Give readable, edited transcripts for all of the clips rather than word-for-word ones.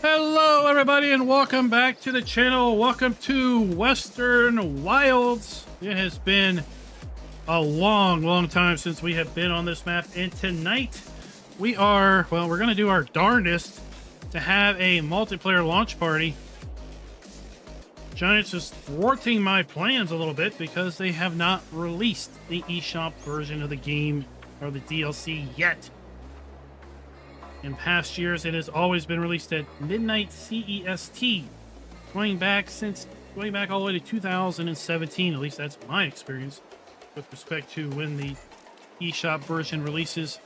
Hello everybody and welcome back to the channel. Welcome to Western Wilds. It has been a long time since we have been on this map, and tonight we're going to do our darndest to have a multiplayer launch party. Giants is thwarting my plans a little bit because they have not released the eShop version of the game or the DLC yet. In past years, it has always been released at midnight CEST, going back all the way to 2017. At least that's my experience with respect to when the eShop version releases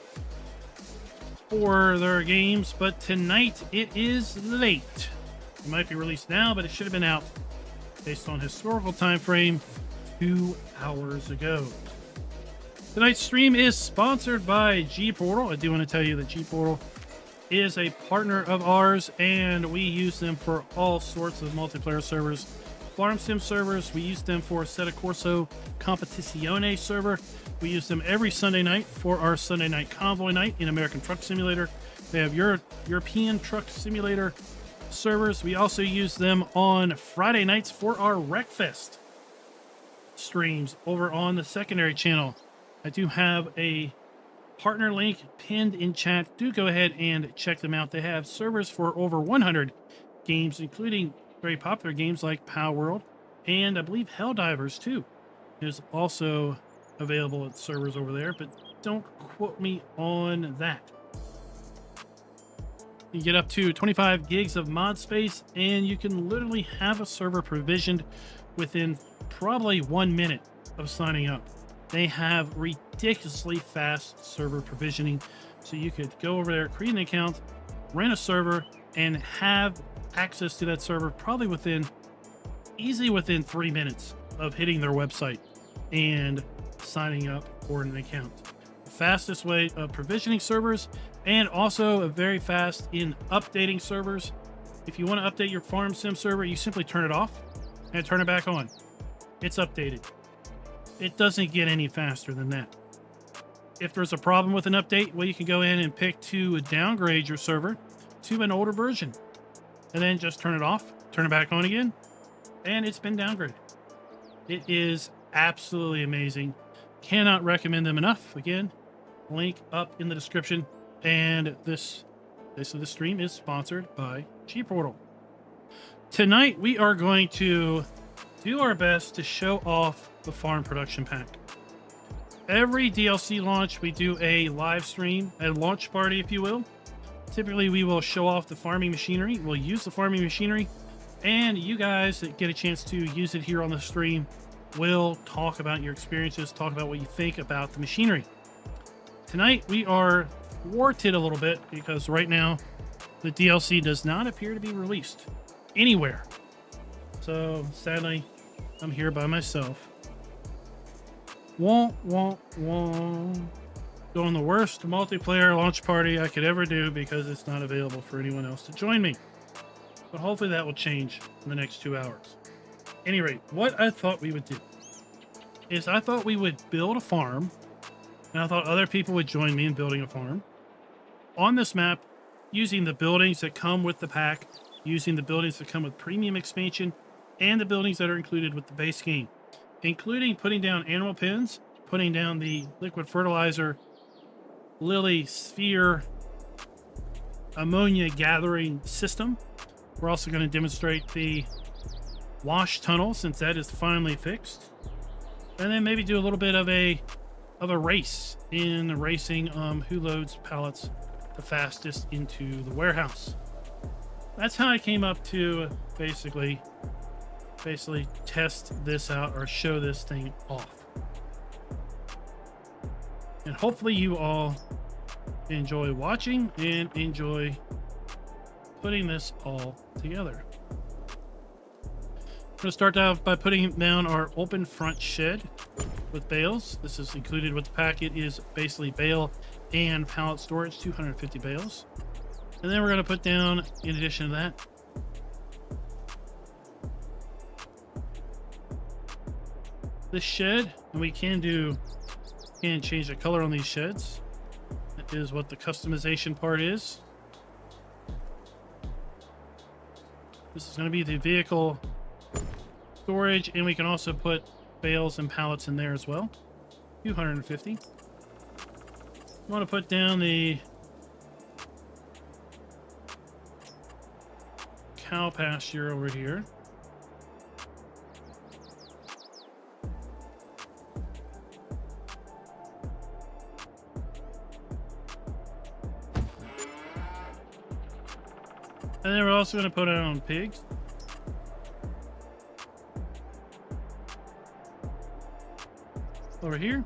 for their games. But tonight it is late. It might be released now, but it should have been out based on historical time frame 2 hours ago. Tonight's stream is sponsored by Gportal. I do want to tell you that Gportal is a partner of ours, and we use them for all sorts of multiplayer servers. Farm Sim servers, we use them for Setta Corso Competizione server. We use them every Sunday night for our Sunday night convoy night in American Truck Simulator. They have European Truck Simulator servers. We also use them on Friday nights for our Wreckfest streams over on the secondary channel. I do have a partner link pinned in chat. Do go ahead and check them out. They have servers for over 100 games, including very popular games like Power World, and I believe Helldivers too is also available at servers over there, but don't quote me on that. You get up to 25 gigs of mod space, and you can literally have a server provisioned within probably 1 minute of signing up. They have ridiculously fast server provisioning, so you could go over there, create an account, rent a server, and have access to that server probably easily within 3 minutes of hitting their website and signing up for an account. The fastest way of provisioning servers, and also very fast in updating servers. If you want to update your Farm Sim server, you simply turn it off and turn it back on. It's updated. It doesn't get any faster than that. If there's a problem with an update, well, you can go in and pick to downgrade your server to an older version, and then just turn it off, turn it back on again, and it's been downgraded. It is absolutely amazing. Cannot recommend them enough. Again, link up in the description. And this stream is sponsored by Gportal. Tonight we are going to do our best to show off the farm production pack. Every DLC launch, we do a live stream, a launch party, if you will. Typically, we will show off the farming machinery. We'll use the farming machinery, and you guys that get a chance to use it here on the stream will talk about your experiences, talk about what you think about the machinery. Tonight, we are thwarted a little bit because right now, the DLC does not appear to be released anywhere. So, sadly, I'm here by myself. Doing the worst multiplayer launch party I could ever do because it's not available for anyone else to join me. But hopefully that will change in the next 2 hours. At any rate, what I thought we would do is I thought we would build a farm, and I thought other people would join me in building a farm on this map using the buildings that come with the pack, using the buildings that come with premium expansion, and the buildings that are included with the base game, including putting down animal pens, putting down the liquid fertilizer, lily sphere, ammonia gathering system. We're also going to demonstrate the wash tunnel since that is finally fixed, and then maybe do a little bit of a race in racing who loads pallets the fastest into the warehouse. That's how I came up to basically test this out or show this thing off. And hopefully you all enjoy watching and enjoy putting this all together. I'm going to start out by putting down our open front shed with bales. This is included with the pack. It is basically bale and pallet storage, 250 bales. And then we're going to put down, in addition to that, this shed, and we can change the color on these sheds. That is what the customization part is. This is going to be the vehicle storage, and we can also put bales and pallets in there as well. 250. I want to put down the cow pasture over here. And then we're also going to put it on pigs. Over here.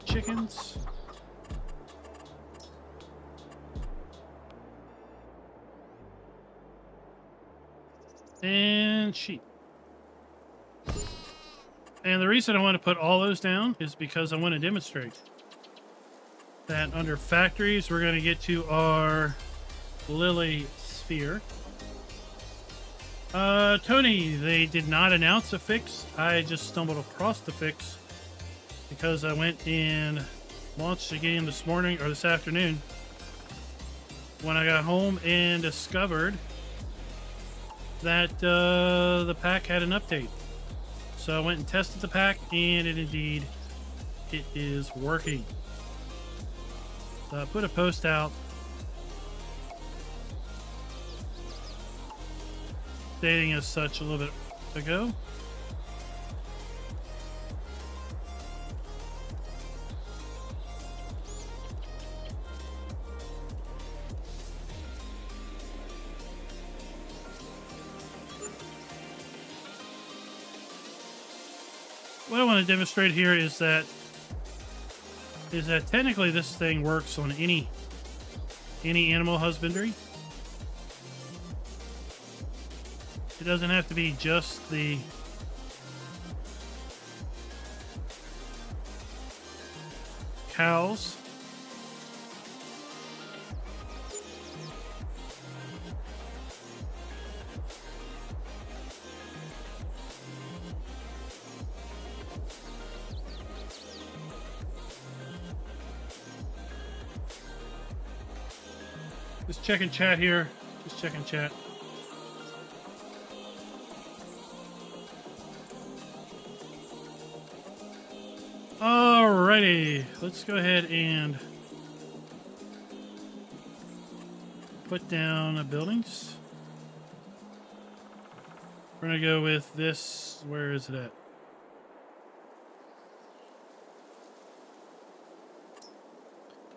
Chickens. And sheep. And the reason I want to put all those down is because I want to demonstrate that under factories, we're going to get to our lily sphere. Tony, they did not announce a fix. I just stumbled across the fix because I went and launched the game this morning or this afternoon when I got home and discovered that the pack had an update. So I went and tested the pack, and it is working. So I put a post out stating as such a little bit ago. What I want to demonstrate here is that technically this thing works on any animal husbandry. It doesn't have to be just the cows. Just checking chat here. Just checking chat. Alrighty, let's go ahead and put down buildings. We're gonna go with this. Where is it at?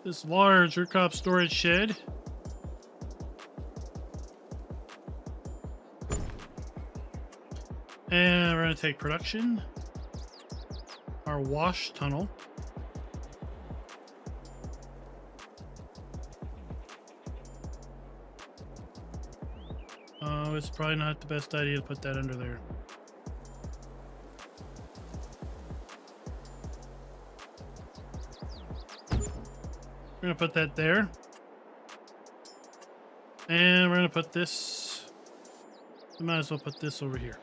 This large root crop storage shed. And we're going to take production, our wash tunnel, it's probably not the best idea to put that under there. We're going to put that there. And we're going to put this, we might as well put this over here.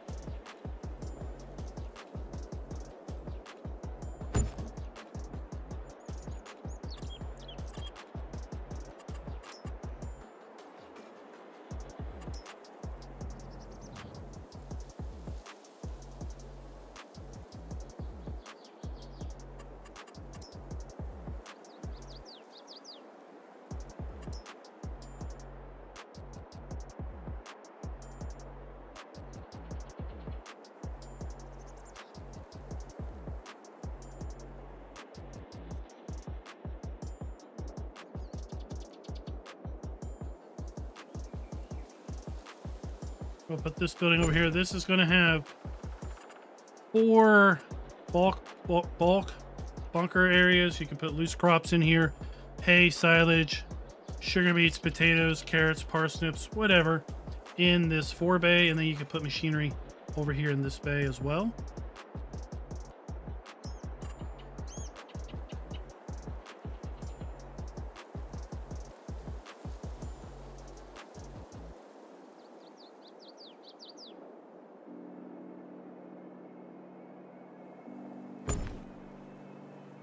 We'll put this building over here. This is going to have 4 bulk bunker areas. You can put loose crops in here, hay, silage, sugar beets, potatoes, carrots, parsnips, whatever in this 4 bay, and then you can put machinery over here in this bay as well.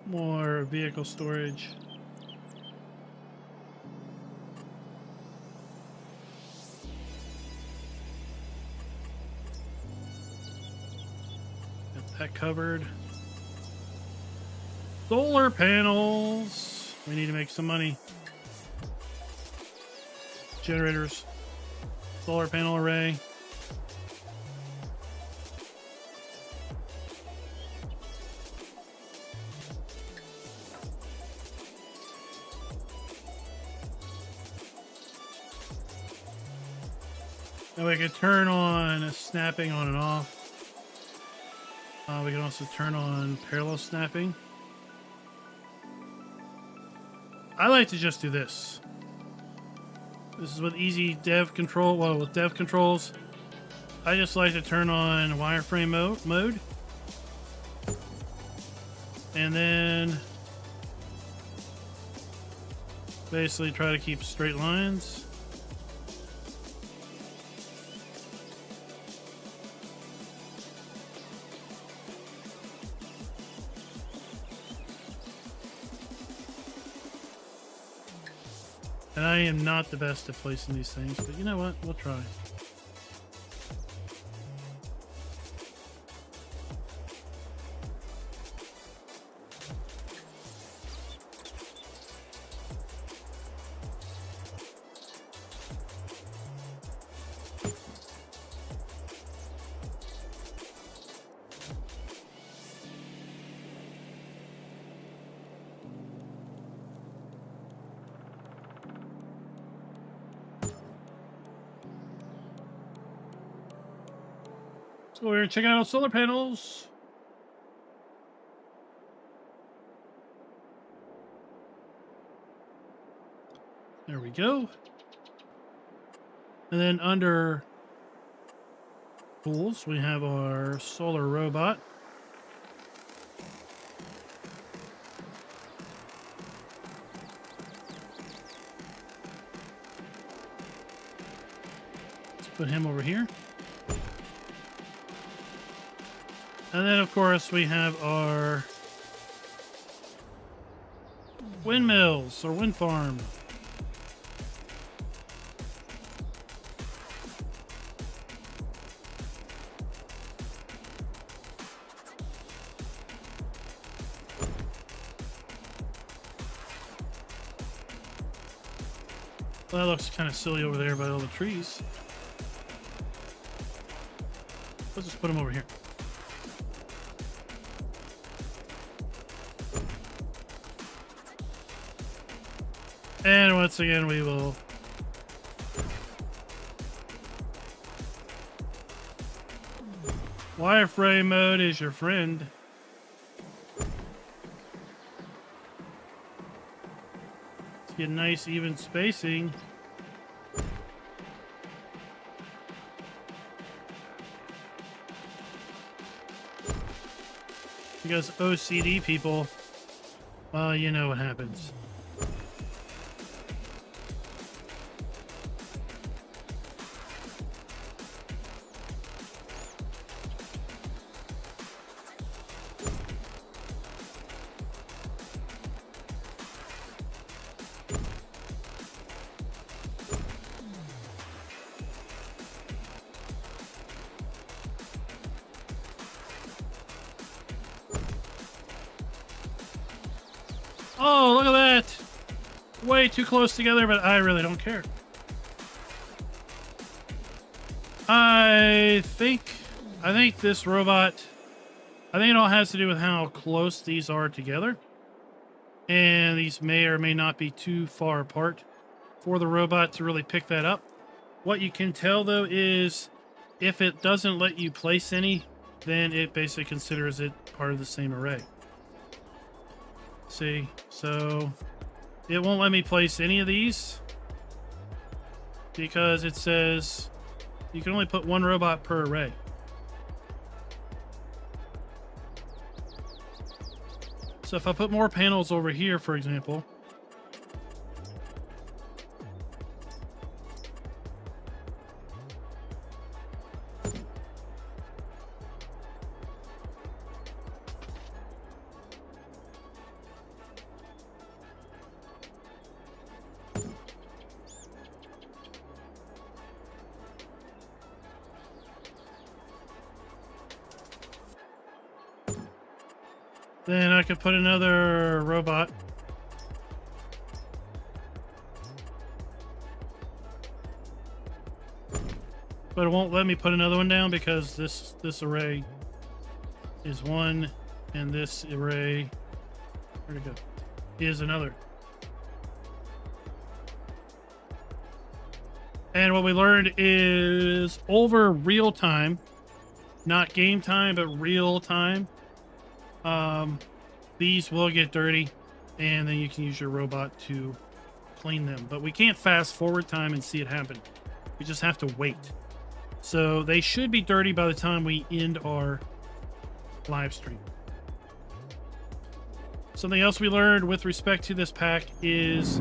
More vehicle storage. Got that covered. Solar panels. We need to make some money. Generators. Solar panel array. Now we can turn on snapping on and off. We can also turn on parallel snapping. I like to just do this. This is with easy dev control. Well, with dev controls, I just like to turn on wireframe mode. And then basically try to keep straight lines. And I am not the best at placing these things, but you know what? We'll try. So we're checking out solar panels. There we go. And then under tools, we have our solar robot. Let's put him over here. And then, of course, we have our windmills or wind farm. Well, that looks kind of silly over there by all the trees. Let's just put them over here. And once again, we will wireframe mode is your friend. To get nice even spacing. Because OCD people, well, you know what happens. Oh, look at that. Way too close together, but I really don't care. I think this robot, I think it all has to do with how close these are together. And these may or may not be too far apart for the robot to really pick that up. What you can tell, though, is if it doesn't let you place any, then it basically considers it part of the same array. See, so it won't let me place any of these because it says you can only put one robot per array. So if I put more panels over here, for example, Then I could put another robot. But it won't let me put another one down because this array is one, and this array, where'd it go, is another. And what we learned is over real time, not game time, but real time, these will get dirty, and then you can use your robot to clean them. But we can't fast forward time and see it happen. We just have to wait. So they should be dirty by the time we end our live stream. Something else we learned with respect to this pack is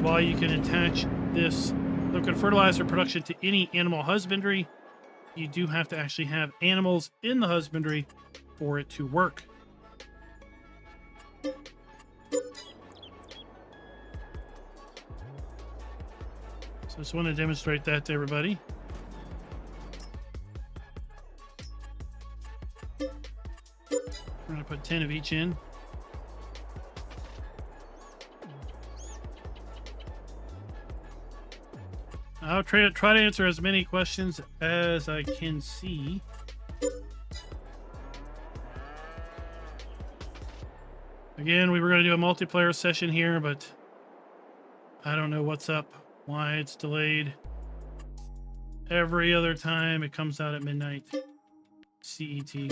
while you can attach this liquid fertilizer production to any animal husbandry, you do have to actually have animals in the husbandry for it to work. So I just want to demonstrate that to everybody. We're going to put 10 of each in. I'll try to answer as many questions as I can see. Again, we were going to do a multiplayer session here, but I don't know what's up, why it's delayed. Every other time it comes out at midnight CET.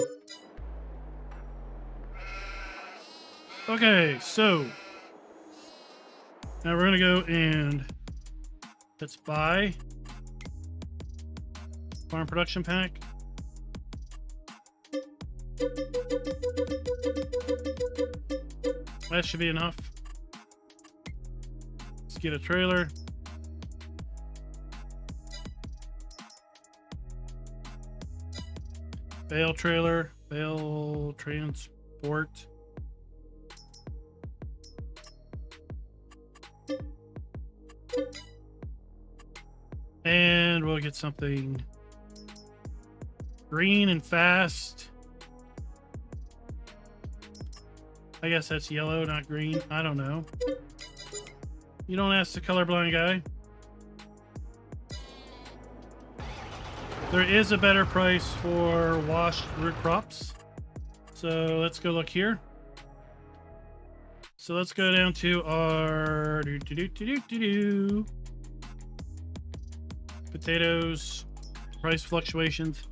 Okay, so now we're going to go and let's buy farm production pack. That should be enough. Let's get a trailer. Bale trailer, Bale transport. And we'll get something green and fast. I guess that's yellow, not green. I don't know. You don't ask the colorblind guy. There is a better price for washed root crops. So let's go look here. So let's go down to our potatoes, price fluctuations.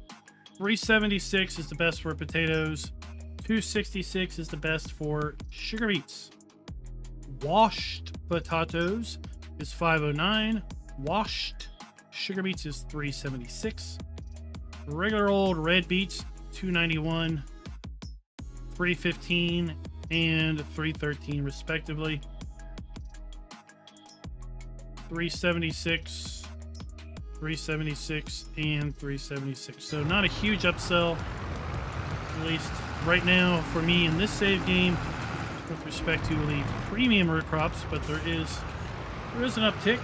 376 is the best for potatoes. 266 is the best for sugar beets. Washed potatoes is 509. Washed sugar beets is 376. Regular old red beets 291, 315, and 313 respectively. 376, 376, and 376. So not a huge upsell, at least right now for me in this save game with respect to the premium root crops, but there is an uptick.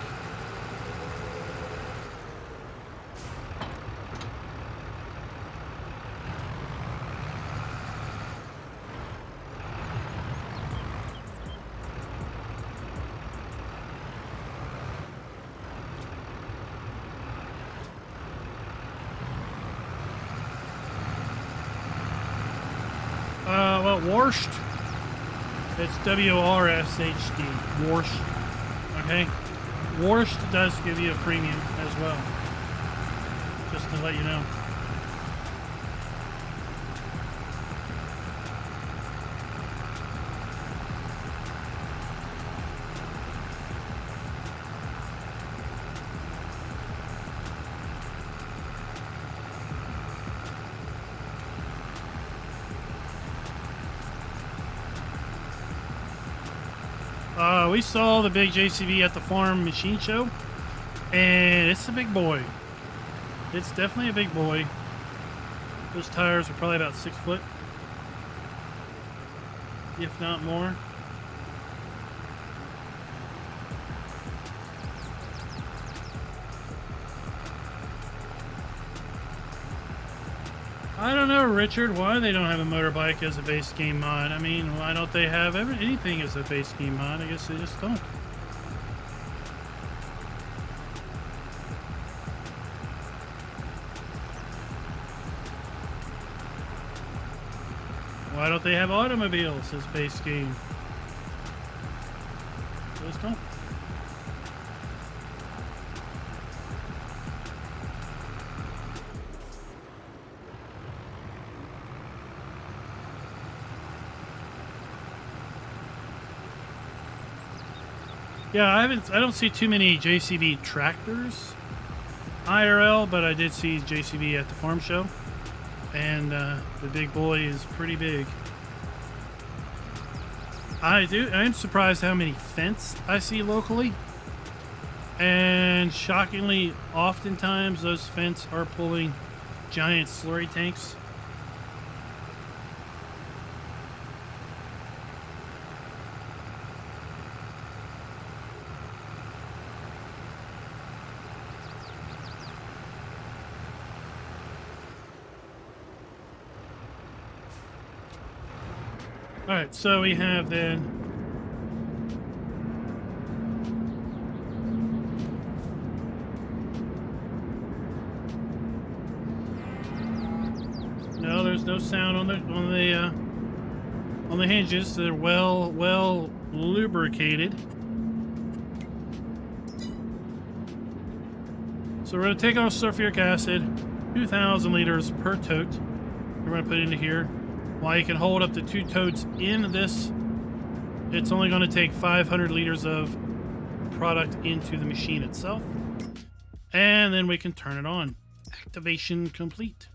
Warshed. It's W-R-S-H-D. Warshed. Okay? Warshed does give you a premium as well. Just to let you know. We saw the big JCB at the farm machine show, and it's a big boy. It's definitely a big boy. Those tires are probably about 6 foot, if not more. I don't know, Richard, why they don't have a motorbike as a base game mod. I mean, why don't they have anything as a base game mod? I guess they just don't. Why don't they have automobiles as base game? They just don't. Yeah, I don't see too many JCB tractors IRL, but I did see JCB at the farm show, and the big boy is pretty big. I'm surprised how many Fence I see locally, and shockingly, oftentimes those Fence are pulling giant slurry tanks. All right, so we have then no, there's no sound on the hinges. They're well lubricated. So we're going to take off sulfuric acid, 2,000 liters per tote. We're going to put into here. While you can hold up to 2 totes in this, it's only going to take 500 liters of product into the machine itself. And then we can turn it on. Activation complete.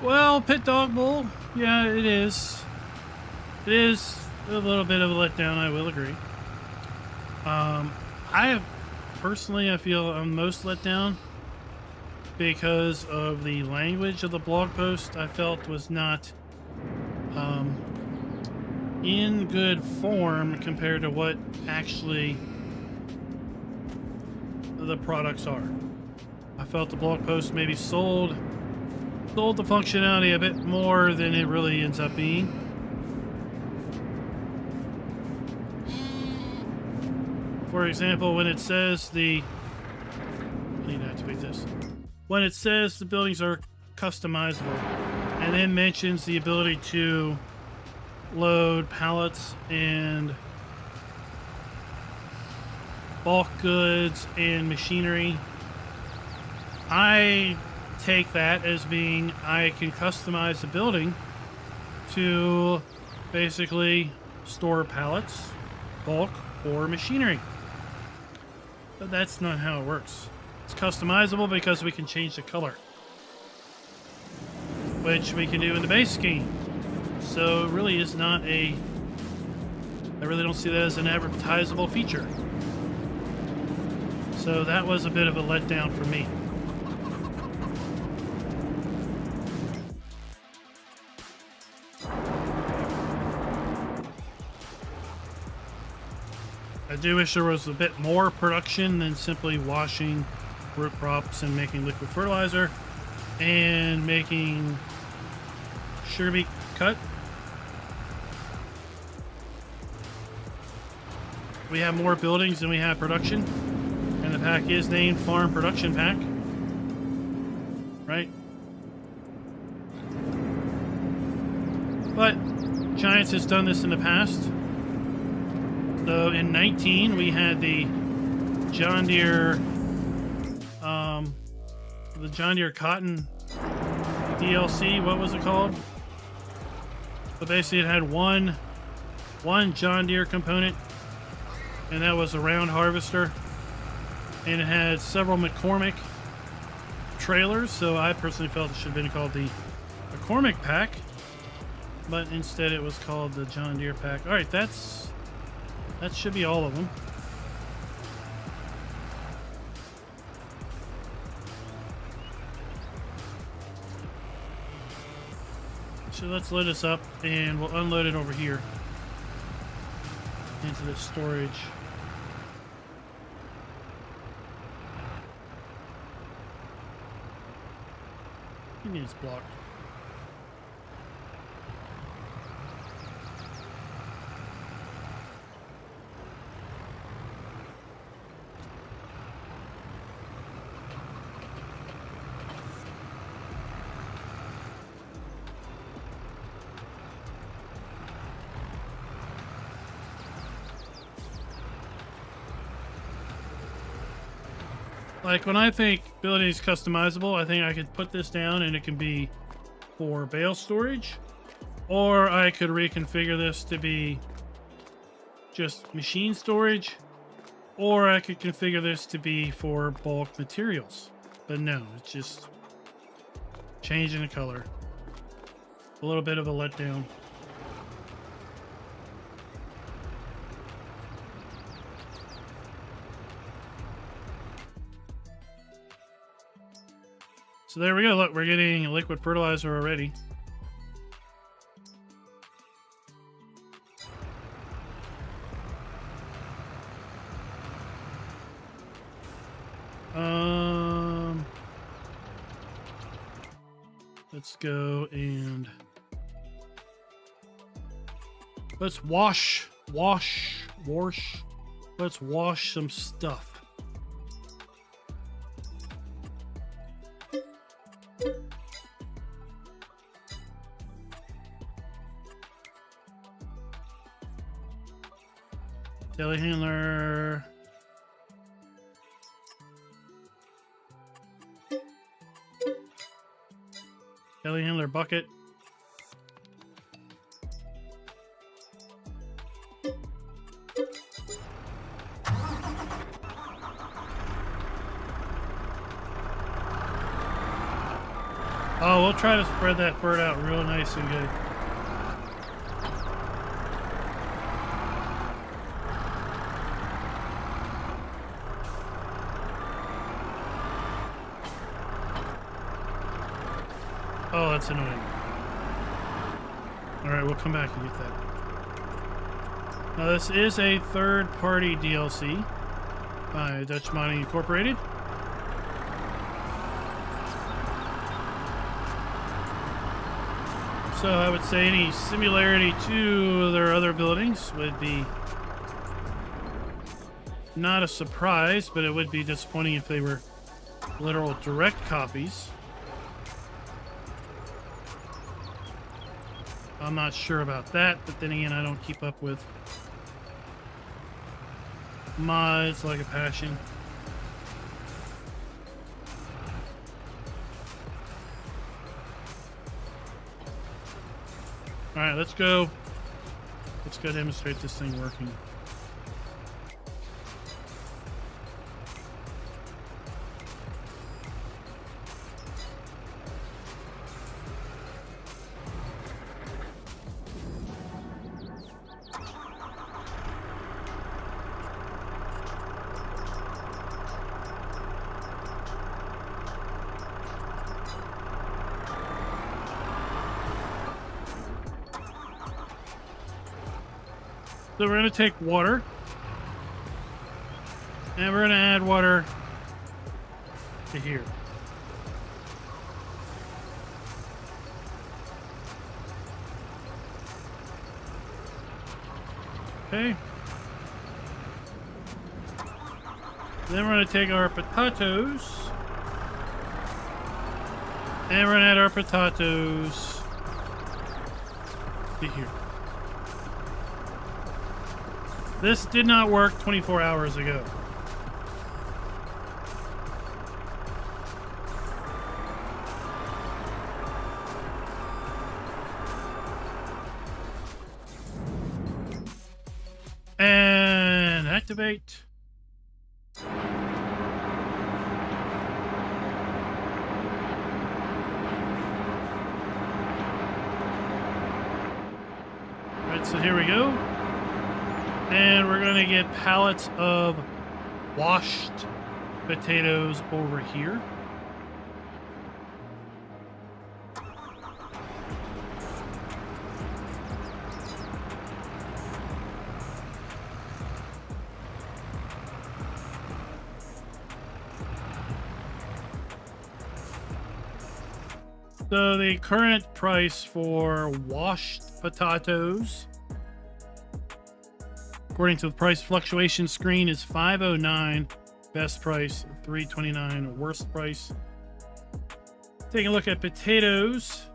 Well, Pit Dog Bull, yeah, it is. It is a little bit of a letdown, I will agree. I feel I'm most let down because of the language of the blog post. I felt was not in good form compared to what actually the products are. I felt the blog post maybe sold the functionality a bit more than it really ends up being. For example, when it says I need to activate this. When it says the buildings are customizable and then mentions the ability to load pallets and bulk goods and machinery, I take that as being I can customize the building to basically store pallets, bulk, or machinery. But that's not how it works. It's customizable because we can change the color, which we can do in the base game. So it really is not I really don't see that as an advertisable feature. So that was a bit of a letdown for me. I do wish there was a bit more production than simply washing root crops and making liquid fertilizer and making sugar beet cut. We have more buildings than we have production, and the pack is named Farm Production Pack, right? But Giants has done this in the past. So in 19, we had the John Deere Cotton DLC. What was it called? So basically, it had one John Deere component, and that was a round harvester, and it had several McCormick trailers. So I personally felt it should have been called the McCormick Pack, but instead it was called the John Deere Pack. All right, that's That should be all of them. So let's load this up and we'll unload it over here into the storage. Maybe it's blocked. Like, when I think building is customizable, I think I could put this down and it can be for bale storage, or I could reconfigure this to be just machine storage, or I could configure this to be for bulk materials. But no, it's just changing the color. A little bit of a letdown. So there we go. Look, we're getting liquid fertilizer already. Let's go and let's wash. Let's wash some stuff. Telehandler. Telehandler bucket. Oh, we'll try to spread that bird out real nice and good. Oh, that's annoying. Alright, we'll come back and get that. Now, this is a third-party DLC by Dutch Mining Incorporated. So I would say any similarity to their other buildings would be not a surprise, but it would be disappointing if they were literal direct copies. I'm not sure about that, but then again, I don't keep up with mods like a passion. All right, let's go. Let's go demonstrate this thing working. So we're going to take water, and we're going to add water to here. Okay. Then we're going to take our potatoes, and we're going to add our potatoes to here. This did not work 24 hours ago. And activate. All right, so here we go. And we're going to get pallets of washed potatoes over here. So the current price for washed potatoes, according to the price fluctuation screen, is $5.09. Best price $3.29. Worst price. Taking a look at potatoes.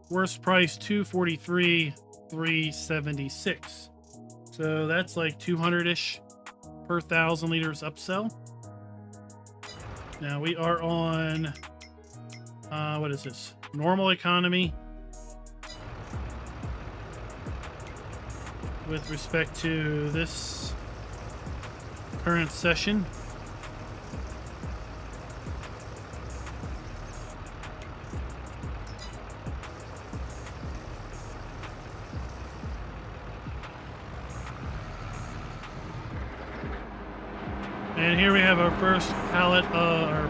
Worst price $2.43, $3.76. So that's like 200-ish per 1,000 liters upsell. Now we are on, what is this? Normal economy. With respect to this current session. And here we have our first pallet of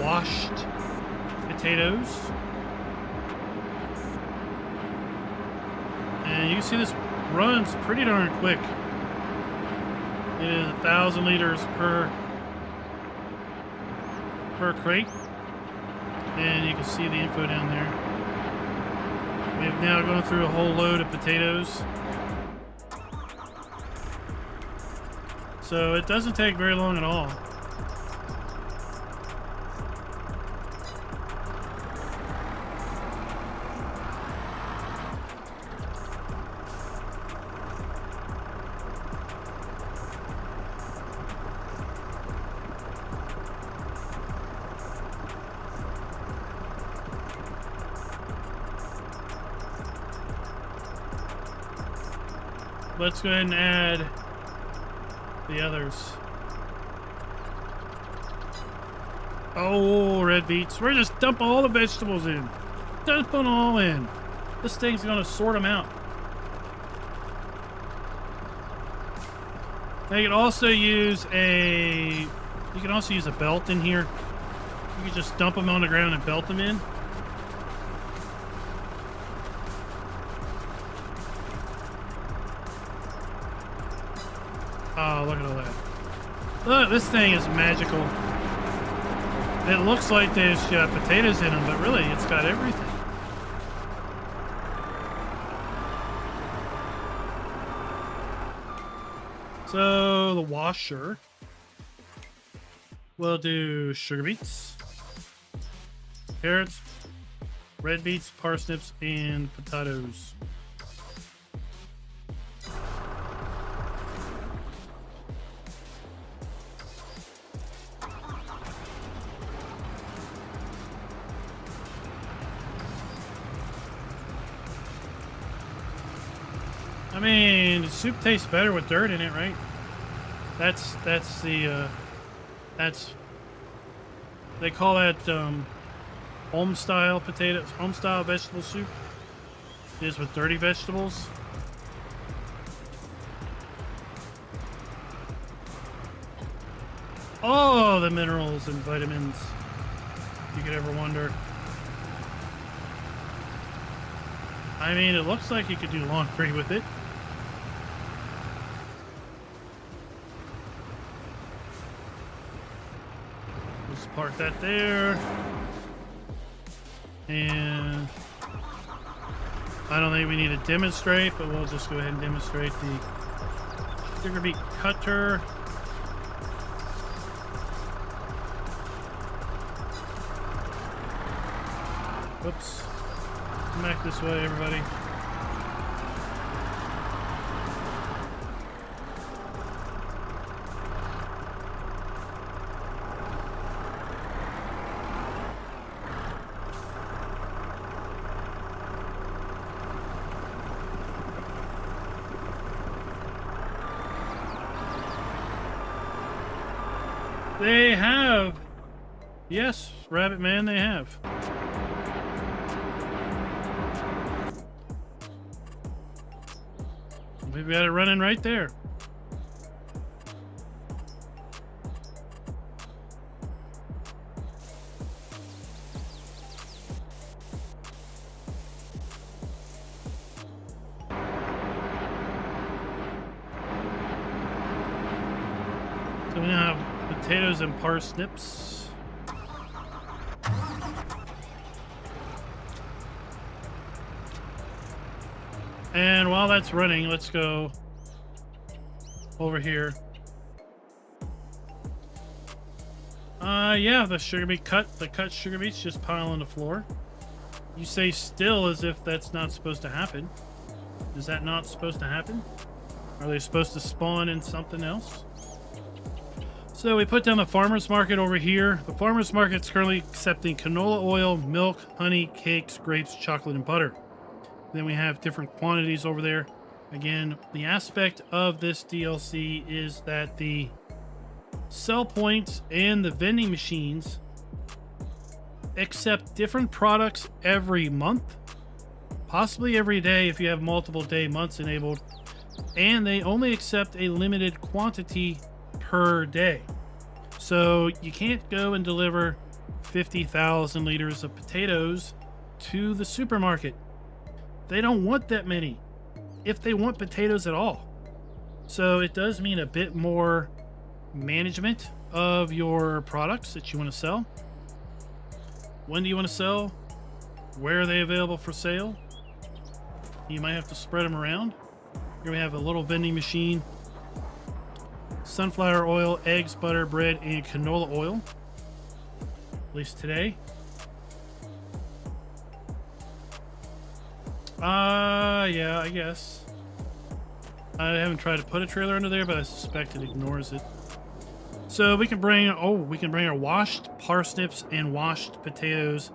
washed potatoes. And you can see this runs pretty darn quick. It is 1,000 liters per crate. And you can see the info down there. We've now gone through a whole load of potatoes. So it doesn't take very long at all. Let's go ahead and add the others. Oh, red beets. We're just dumping all the vegetables in. Dump them all in. This thing's gonna sort them out. Now you can also use a belt in here. You can just dump them on the ground and belt them in. Oh, look at all that. Look, this thing is magical. It looks like there's potatoes in them, but really it's got everything. So the washer will do sugar beets, carrots, red beets, parsnips, and potatoes. I mean, the soup tastes better with dirt in it, right? That's they call that home style potatoes, home style vegetable soup. It is with dirty vegetables. Oh, the minerals and vitamins, if you could ever wonder. I mean, it looks like you could do laundry with it. Just park that there. And I don't think we need to demonstrate, but we'll just go ahead and demonstrate the sugar beet cutter. Whoops. Come back this way, everybody. They have. Yes, Rabbit Man, they have. We've got it running right there. So we now have potatoes and parsnips. And while that's running, let's go over here. Yeah, the sugar beet the cut sugar beets just pile on the floor. You say still as if that's not supposed to happen. Is that not supposed to happen? Are they supposed to spawn in something else? So we put down the farmer's market over here. The farmer's market's currently accepting canola oil, milk, honey, cakes, grapes, chocolate, and butter. Then we have different quantities over there. Again, the aspect of this DLC is that the sell points and the vending machines accept different products every month, possibly every day if you have multiple day months enabled, and they only accept a limited quantity per day. So you can't go and deliver 50,000 liters of potatoes to the supermarket. They don't want that many, if they want potatoes at all. So it does mean a bit more management of your products that you want to sell. When do you want to sell? Where are they available for sale? You might have to spread them around. Here we have a little vending machine. Sunflower oil, eggs, butter, bread, and canola oil. At least today. Yeah, I guess. I haven't tried to put a trailer under there, but I suspect it ignores it. So we can bring, we can bring our washed parsnips and washed potatoes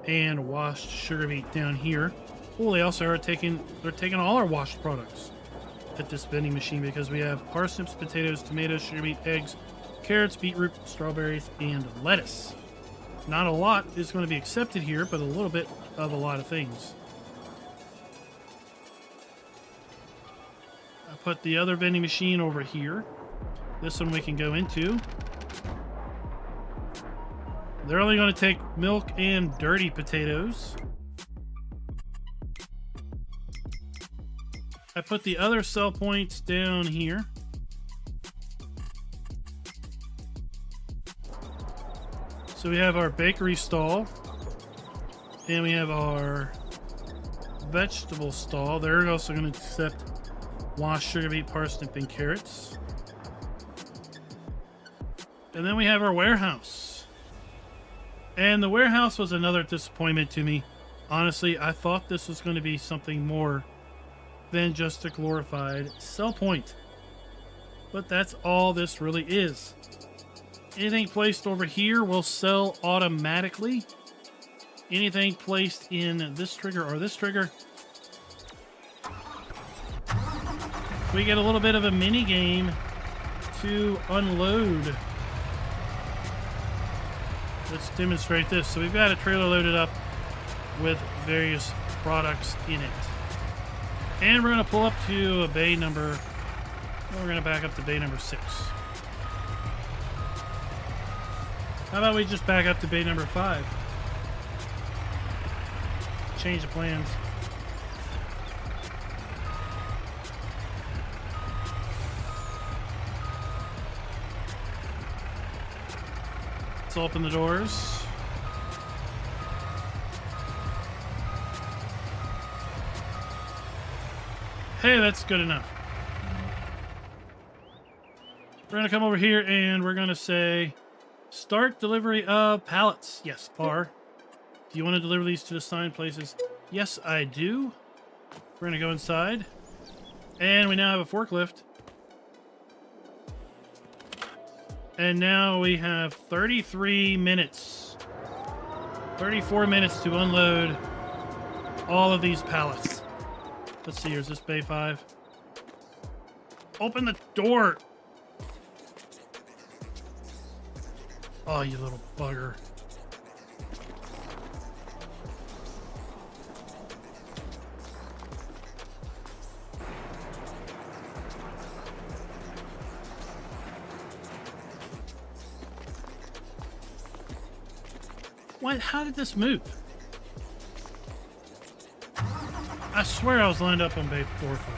and washed sugar beet down here. Oh, they also are taking all our washed products at this vending machine because we have parsnips, potatoes, tomatoes, sugar beet, eggs, carrots, beetroot, strawberries, and lettuce. Not a lot is going to be accepted here, but a little bit of a lot of things. I put the other vending machine over here. This one we can go into. They're only going to take milk and dirty potatoes. I put the other sell points down here. So we have our bakery stall. And we have our vegetable stall. They're also going to accept washed sugar beet, parsnip, and carrots. And then we have our warehouse. And the warehouse was another disappointment to me. Honestly, I thought this was going to be something more than just a glorified sell point. But that's all this really is. Anything placed over here will sell automatically. Anything placed in this trigger or this trigger, we get a little bit of a mini game to unload. Let's demonstrate this. So we've got a trailer loaded up with various products in it. And we're going to pull up to a bay number. Well, we're going to back up to bay number 6. How about we just back up to bay number 5? Change the plans. Let's open the doors. Hey, that's good enough. We're going to come over here and we're going to say, start delivery of pallets. Yes, R. Do you want to deliver these to the assigned places? Yes, I do. We're going to go inside. And we now have a forklift. And now we have 33 minutes. 34 minutes to unload all of these pallets. Let's see, is this bay 5? Open the door! Oh, you little bugger. What? How did this move? I swear I was lined up on bait 4 or 5.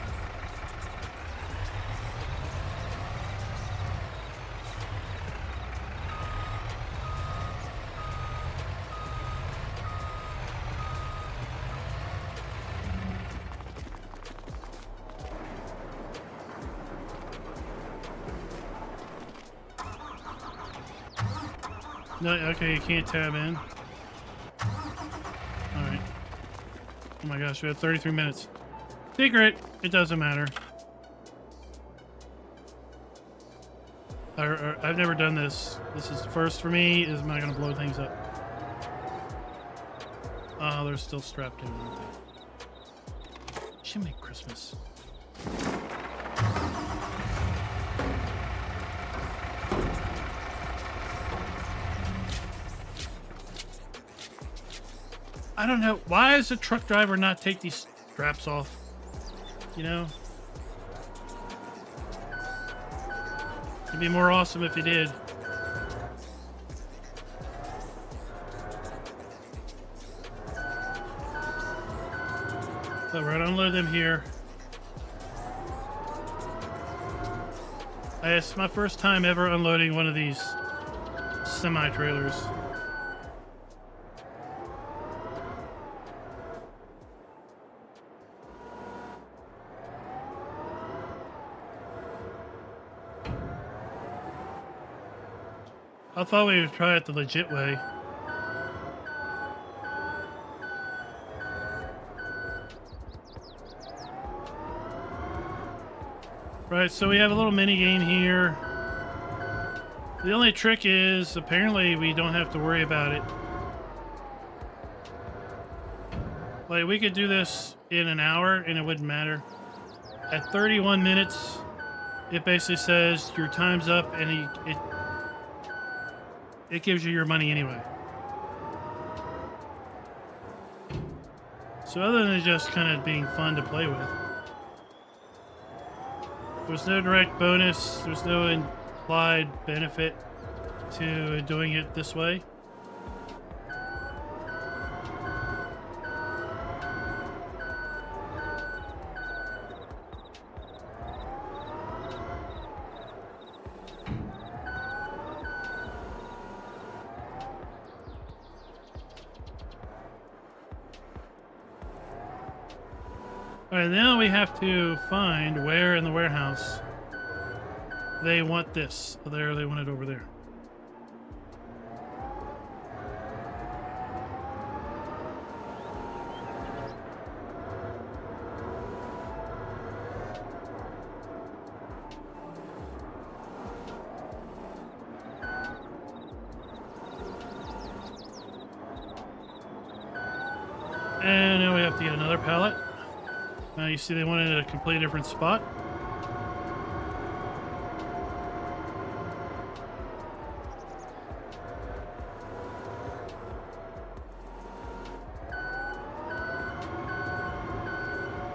No, okay, you can't tab in. Alright. Oh my gosh, we have 33 minutes. Secret! It doesn't matter. I've never done this. This is first for me. Is am I going to blow things up? Oh, they're still strapped in, aren't they? Should make Christmas. I don't know. Why does the truck driver not take these straps off? You know? It'd be more awesome if he did. So we're gonna unload them here. It's my first time ever unloading one of these semi-trailers. I thought we would try it the legit way. Right, so we have a little mini game here. The only trick is apparently we don't have to worry about it. Like, we could do this in an hour and it wouldn't matter. At 31 minutes, it basically says your time's up and it gives you your money anyway. So other than just kind of being fun to play with. There's no direct bonus, there's no implied benefit to doing it this way. Alright, now we have to find where in the warehouse they want this. Oh, there, they want it over there. And now we have to get another pallet. Now you see they wanted a completely different spot.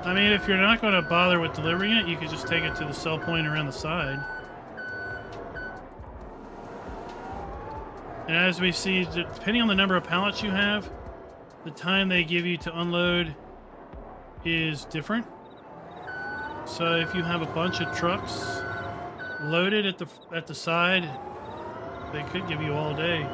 I mean, if you're not going to bother with delivering it, you could just take it to the sell point around the side. And as we see, depending on the number of pallets you have, the time they give you to unload is different. So if you have a bunch of trucks loaded at the side, they could give you all day.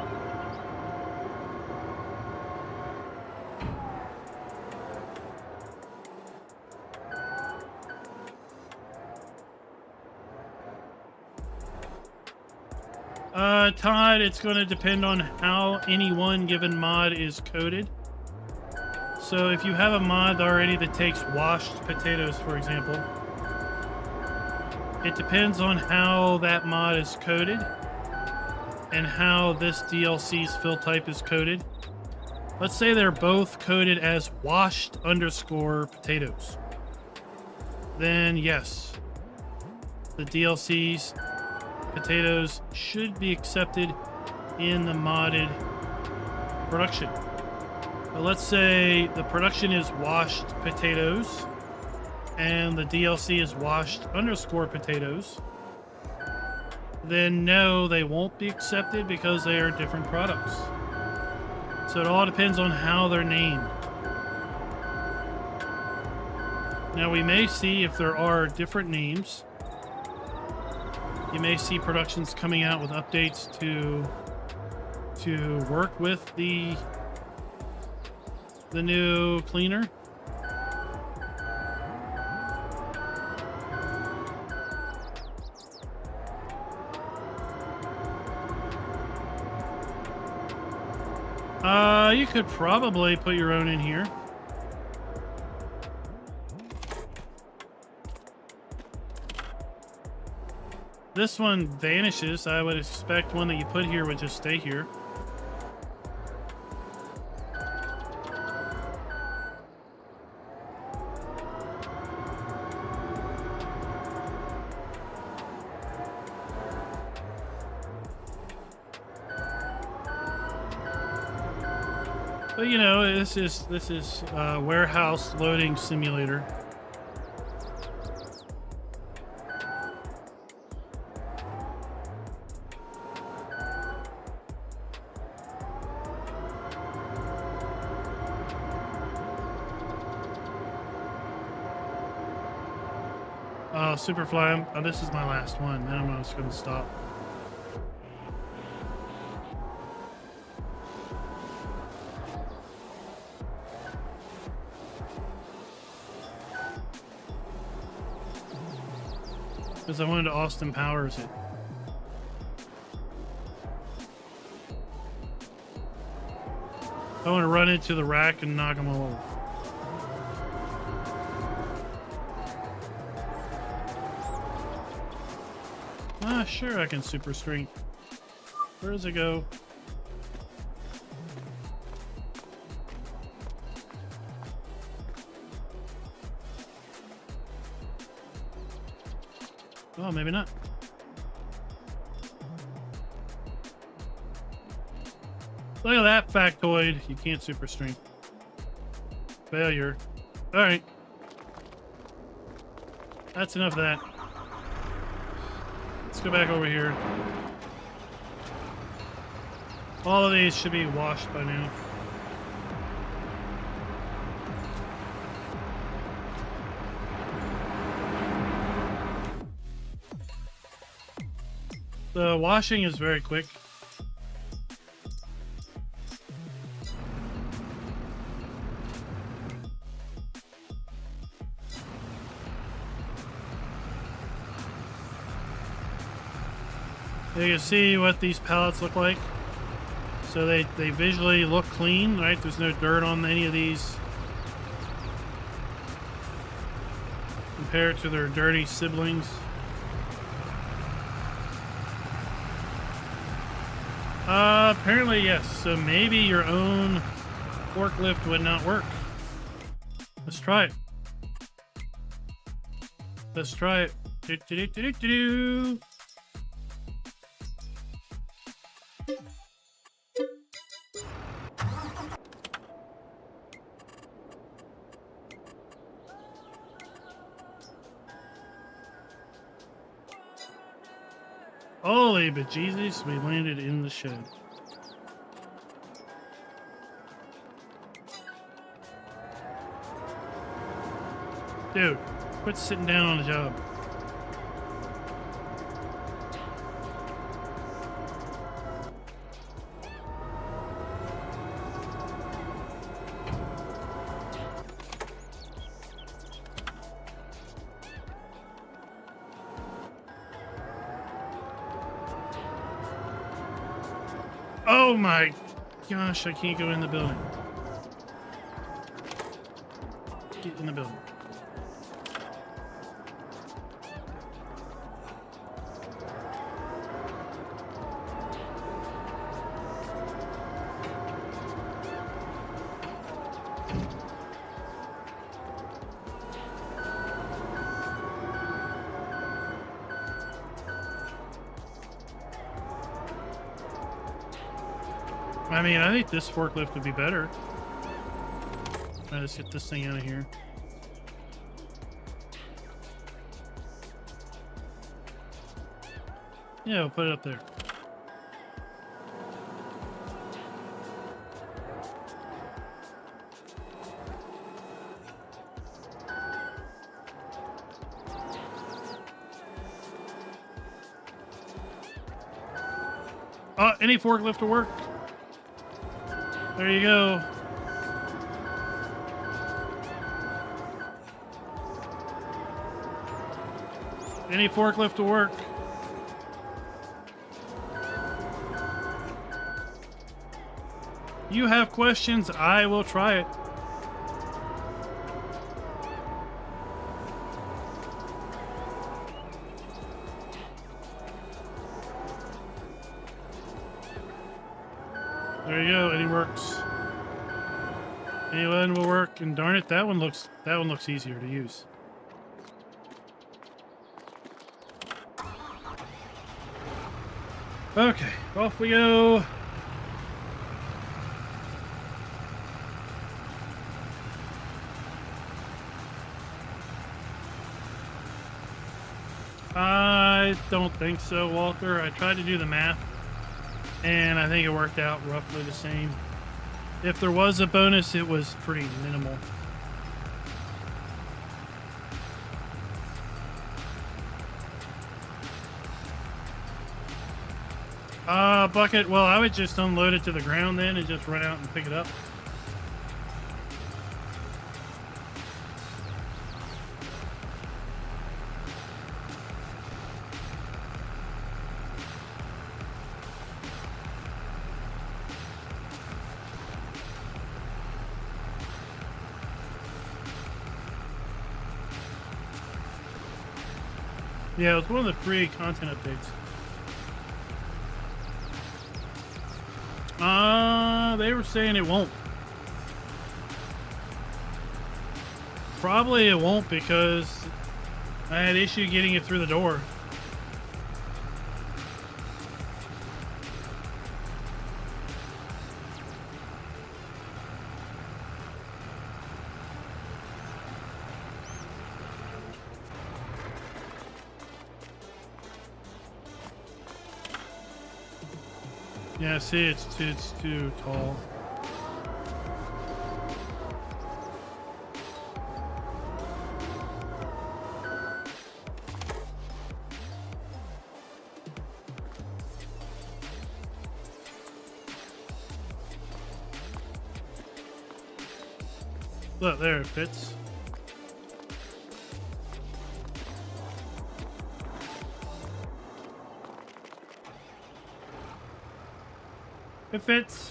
Todd, it's going to depend on how any one given mod is coded. So if you have a mod already that takes washed potatoes, for example, it depends on how that mod is coded and how this DLC's fill type is coded. Let's say they're both coded as washed underscore potatoes. Then yes, the DLC's potatoes should be accepted in the modded production. But let's say the production is washed potatoes and the DLC is washed underscore potatoes, then no, they won't be accepted because they are different products. So it all depends on how they're named. Now we may see if there are different names. You may see productions coming out with updates to work with the new cleaner. You could probably put your own in here. This one vanishes. I would expect one that you put here would just stay here. But you know, this is warehouse loading simulator. Superfly, this is my last one. Then I'm just going to stop. Because I wanted to Austin Powers it. I want to run into the rack and knock them all over. Sure, I can super strength. Where does it go? Oh, maybe not. Look at that factoid. You can't super strength. Failure. All right. That's enough of that. Let's go back over here. All of these should be washed by now. The washing is very quick. You can see what these pallets look like. So they visually look clean, right? There's no dirt on any of these compared to their dirty siblings. Apparently yes. So maybe your own forklift would not work. Let's try it. Let's try it. Do-do-do-do-do-do. Holy bejesus, we landed in the shed. Dude, quit sitting down on the job. Oh my gosh, I can't go in the building. Get in the building. I mean, I think this forklift would be better. All right, let's get this thing out of here. Yeah, we'll put it up there. Any forklift will work. There you go. Any forklift will work. You have questions, I will try it. There you go, and he works. Anyone will work, and darn it, that one looks easier to use. Okay, off we go. I don't think so, Walter. I tried to do the math, and I think it worked out roughly the same. If there was a bonus, it was pretty minimal. Bucket, well, I would just unload it to the ground then and just run out and pick it up. Yeah, it was one of the free content updates. They were saying it won't. Probably it won't because I had issue getting it through the door. Yeah, see, it's too tall. Look, there it fits. It fits.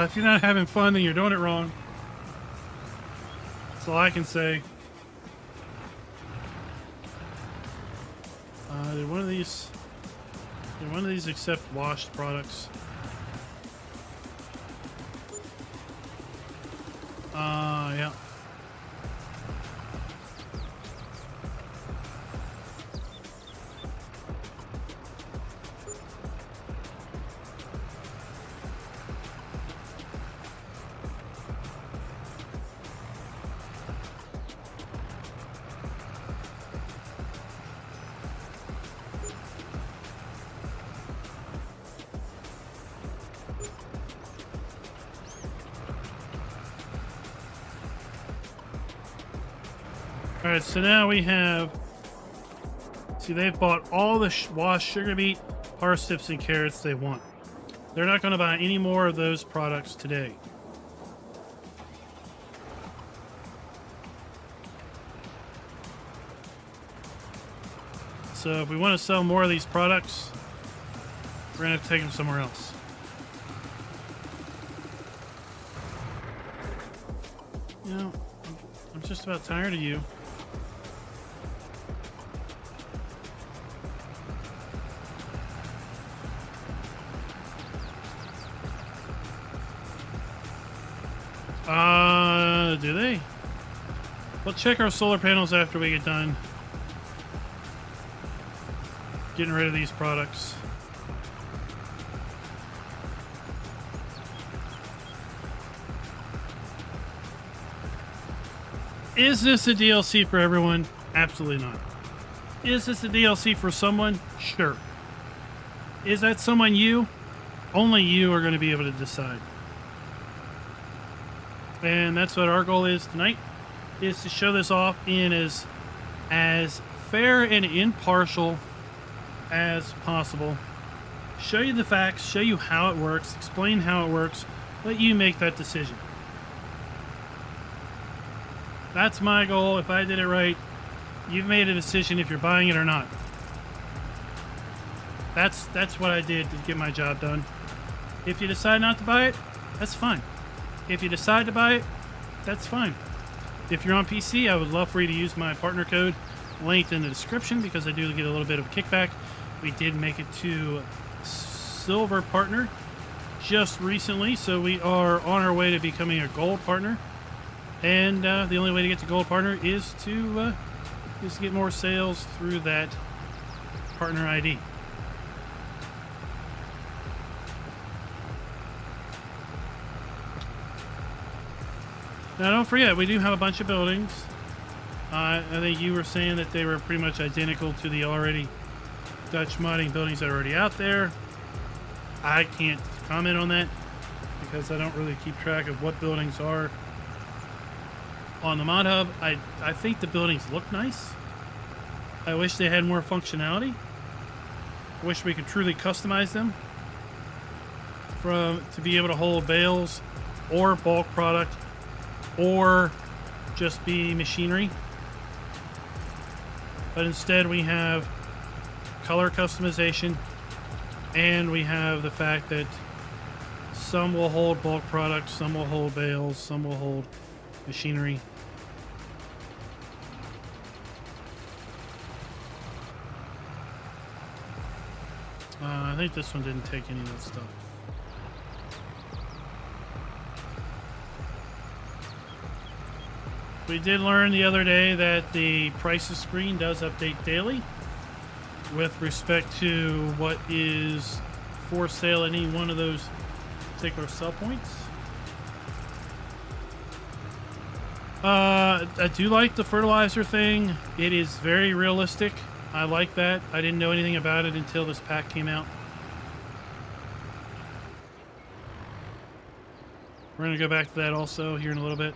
If you're not having fun, then you're doing it wrong. That's all I can say. Did one of these accept washed products? Yeah. All right, so now we have, see, they've bought all the washed sugar beet, parsnips, and carrots they want. They're not going to buy any more of those products today. So if we want to sell more of these products, we're going to have to take them somewhere else. You know, I'm just about tired of you. Do they? We'll check our solar panels after we get done getting rid of these products. Is this a DLC for everyone? Absolutely not. Is this a DLC for someone? Sure. Is that someone you? Only you are going to be able to decide. And that's what our goal is tonight, is to show this off in as fair and impartial as possible. Show you the facts, show you how it works, explain how it works, let you make that decision. That's my goal. If I did it right, you've made a decision if you're buying it or not. That's what I did to get my job done. If you decide not to buy it, that's fine. If you decide to buy it, that's fine. If you're on PC, I would love for you to use my partner code linked in the description, because I do get a little bit of a kickback. We did make it to Silver Partner just recently, so we are on our way to becoming a Gold Partner. And the only way to get to Gold Partner is to get more sales through that partner ID. Now, don't forget, we do have a bunch of buildings. I think you were saying that they were pretty much identical to the already Dutch modding buildings that are already out there. I can't comment on that because I don't really keep track of what buildings are on the mod hub. I think the buildings look nice. I wish they had more functionality. I wish we could truly customize them to be able to hold bales or bulk product or just be machinery. But instead we have color customization, and we have the fact that some will hold bulk products, some will hold bales, some will hold machinery. I think this one didn't take any of that stuff. We did learn the other day that the prices screen does update daily with respect to what is for sale at any one of those particular sell points. I do like the fertilizer thing. It is very realistic. I like that. I didn't know anything about it until this pack came out. We're going to go back to that also here in a little bit.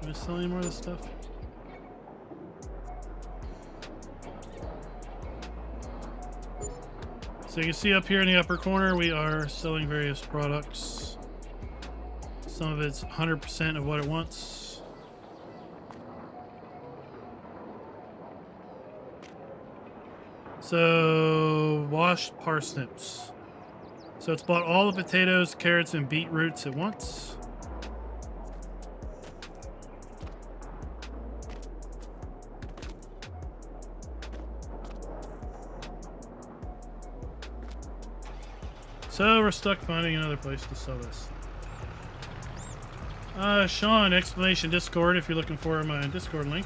Am I selling more of this stuff? So you can see up here in the upper corner, we are selling various products. Some of it's 100% of what it wants. So, washed parsnips. So it's bought all the potatoes, carrots, and beetroots at once. So we're stuck finding another place to sell this. Sean, exclamation Discord if you're looking for my Discord link.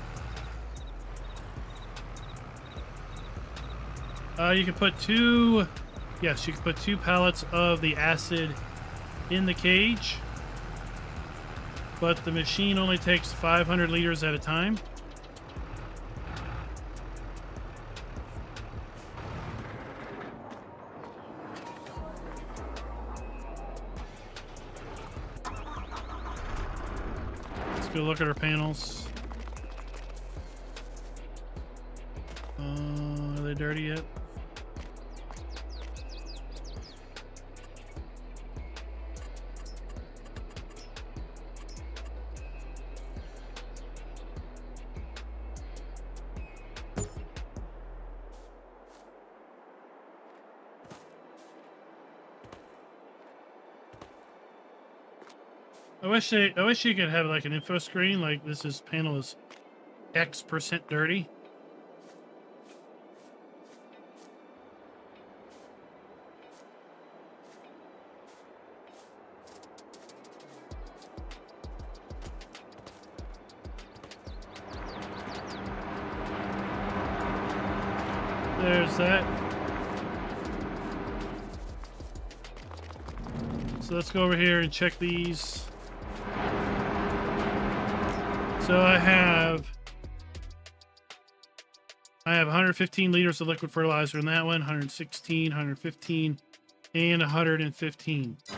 You can put two pallets of the acid in the cage, but the machine only takes 500 liters at a time. Let's go look at our panels. Are they dirty yet? I wish you could have like an info screen, like this panel is X% dirty. There's that. So let's go over here and check these. So I have 115 liters of liquid fertilizer in that one, 116, 115, and 115. So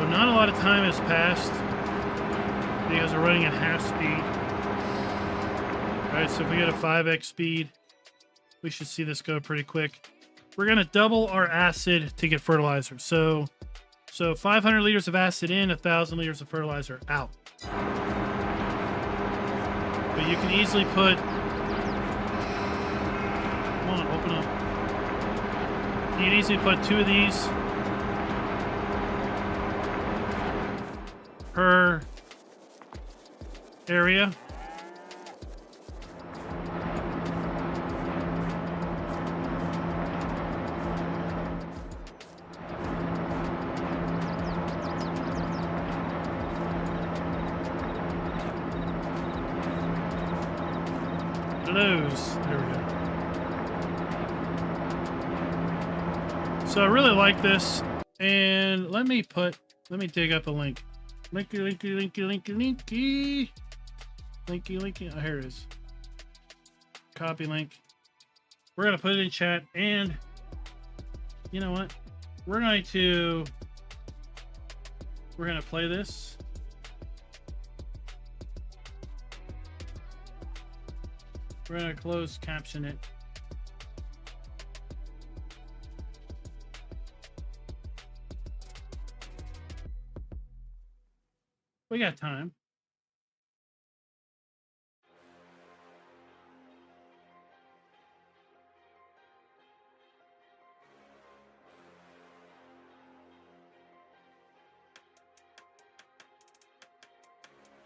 not a lot of time has passed because we're running at half speed. All right, so if we get a 5x speed, we should see this go pretty quick. We're going to double our acid to get fertilizer. So 500 liters of acid in, 1,000 liters of fertilizer out. But you can easily put... Come on, open up. You can easily put 2 of these per area. Those. There we go. So I really like this, and let me dig up a link. Linky. Oh, here it is. Copy link. We're gonna put it in chat, and you know what? We're gonna play this. We're going to close caption it. We got time.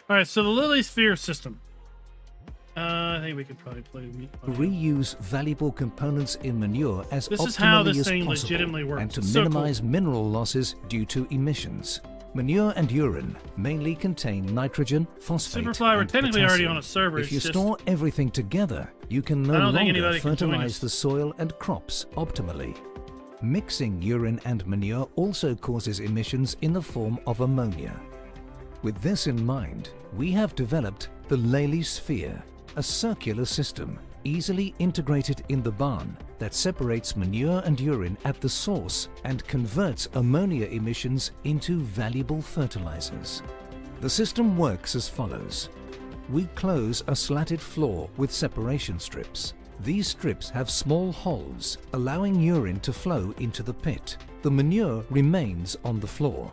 All right, so the Lily Sphere system. I think we could probably play. Reuse valuable components in manure as this is optimally how this as thing possible, legitimately works. and to So minimize cool. mineral losses due to emissions. Manure and urine mainly contain nitrogen, phosphate, Superfly, we're and technically already potassium. on a server. If you it's just, store everything together, you can I no don't think longer anybody can join us. fertilize the soil and crops optimally. Mixing urine and manure also causes emissions in the form of ammonia. With this in mind, we have developed the Lely Sphere, a circular system easily integrated in the barn that separates manure and urine at the source and converts ammonia emissions into valuable fertilizers. The system works as follows. We close a slatted floor with separation strips. These strips have small holes, allowing urine to flow into the pit. The manure remains on the floor.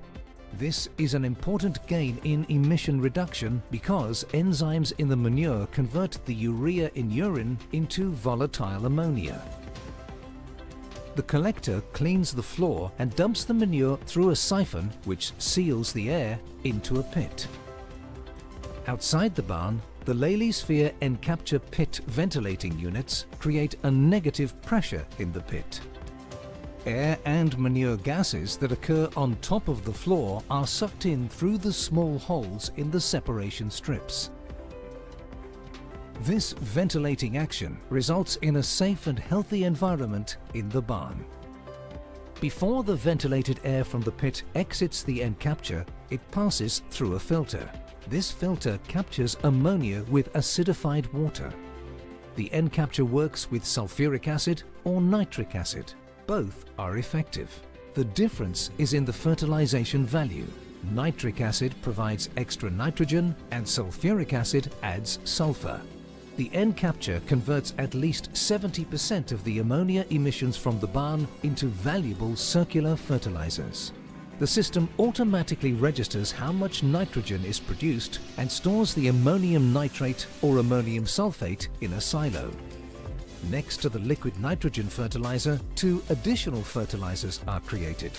This is an important gain in emission reduction because enzymes in the manure convert the urea in urine into volatile ammonia. The collector cleans the floor and dumps the manure through a siphon which seals the air into a pit. Outside the barn, the Lely Sphere Encapture pit ventilating units create a negative pressure in the pit. Air and manure gases that occur on top of the floor are sucked in through the small holes in the separation strips. This ventilating action results in a safe and healthy environment in the barn. Before the ventilated air from the pit exits the Encapture, it passes through a filter. This filter captures ammonia with acidified water. The Encapture works with sulfuric acid or nitric acid. Both are effective. The difference is in the fertilization value. Nitric acid provides extra nitrogen and sulfuric acid adds sulfur. The Encapture converts at least 70% of the ammonia emissions from the barn into valuable circular fertilizers. The system automatically registers how much nitrogen is produced and stores the ammonium nitrate or ammonium sulfate in a silo. Next to the liquid nitrogen fertilizer, 2 additional fertilizers are created.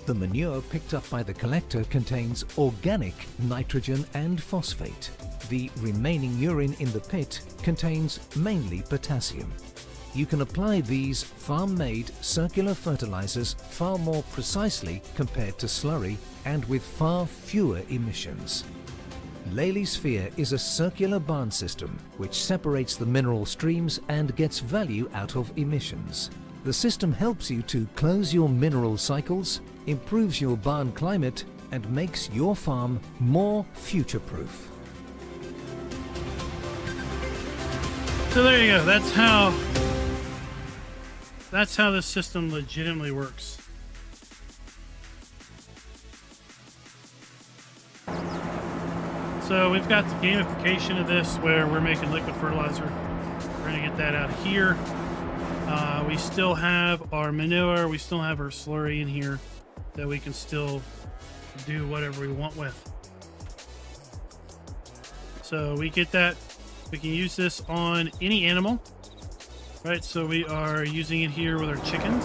The manure picked up by the collector contains organic nitrogen and phosphate. The remaining urine in the pit contains mainly potassium. You can apply these farm-made circular fertilizers far more precisely compared to slurry and with far fewer emissions. Lely Sphere is a circular barn system which separates the mineral streams and gets value out of emissions. The system helps you to close your mineral cycles, improves your barn climate, and makes your farm more future-proof. So there you go. That's how this system legitimately works. So we've got the gamification of this where we're making liquid fertilizer. We're going to get that out of here. We still have our manure. We still have our slurry in here that we can still do whatever we want with. So we get that. We can use this on any animal. Right, so we are using it here with our chickens.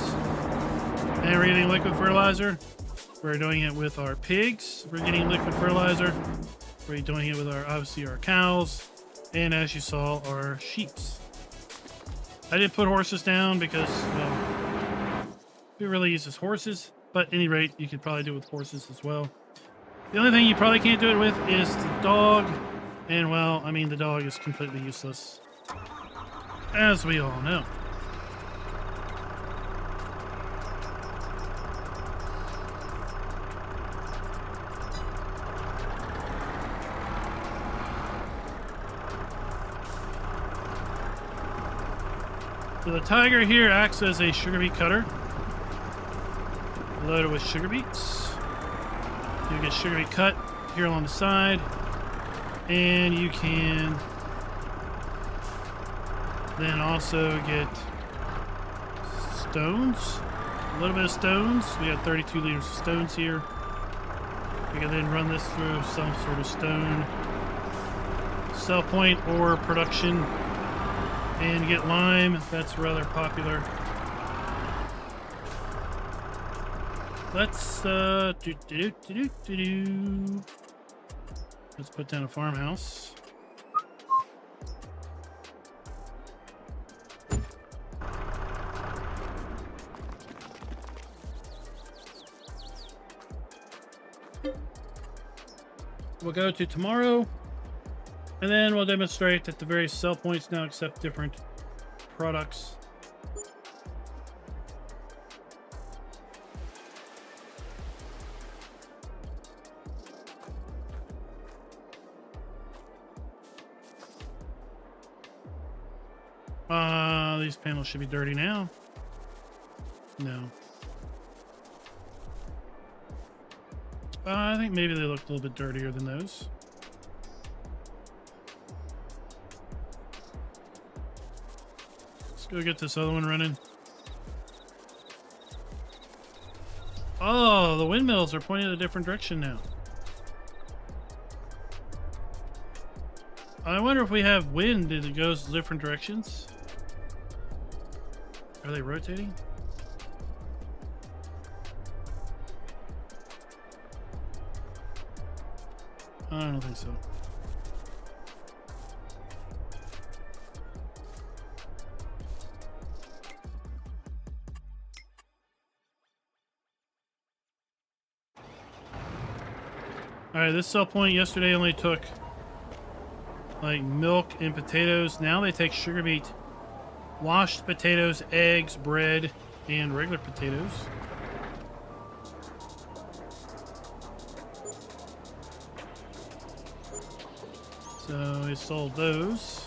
And we're getting liquid fertilizer. We're doing it with our pigs. We're getting liquid fertilizer. We're doing it with obviously our cows, and as you saw, our sheeps. I didn't put horses down because, well, we really use as horses, but at any rate, you could probably do it with horses as well. The only thing you probably can't do it with is the dog, and well, I mean, the dog is completely useless, as we all know. So the tiger here acts as a sugar beet cutter, loaded with sugar beets. You get sugar beet cut here along the side, and you can then also get stones, a little bit of stones. We have 32 liters of stones here. We can then run this through some sort of stone sell point or production. And get lime. That's rather popular. Let's let's put down a farmhouse. We'll go to tomorrow. And then we'll demonstrate that the various sell points now accept different products. These panels should be dirty now. No. I think maybe they look a little bit dirtier than those. Let's go get this other one running. Oh, the windmills are pointing in a different direction now. I wonder if we have wind and it goes different directions. Are they rotating? I don't think so. Alright, this sell point yesterday only took like milk and potatoes. Now they take sugar beet, washed potatoes, eggs, bread, and regular potatoes. So we sold those.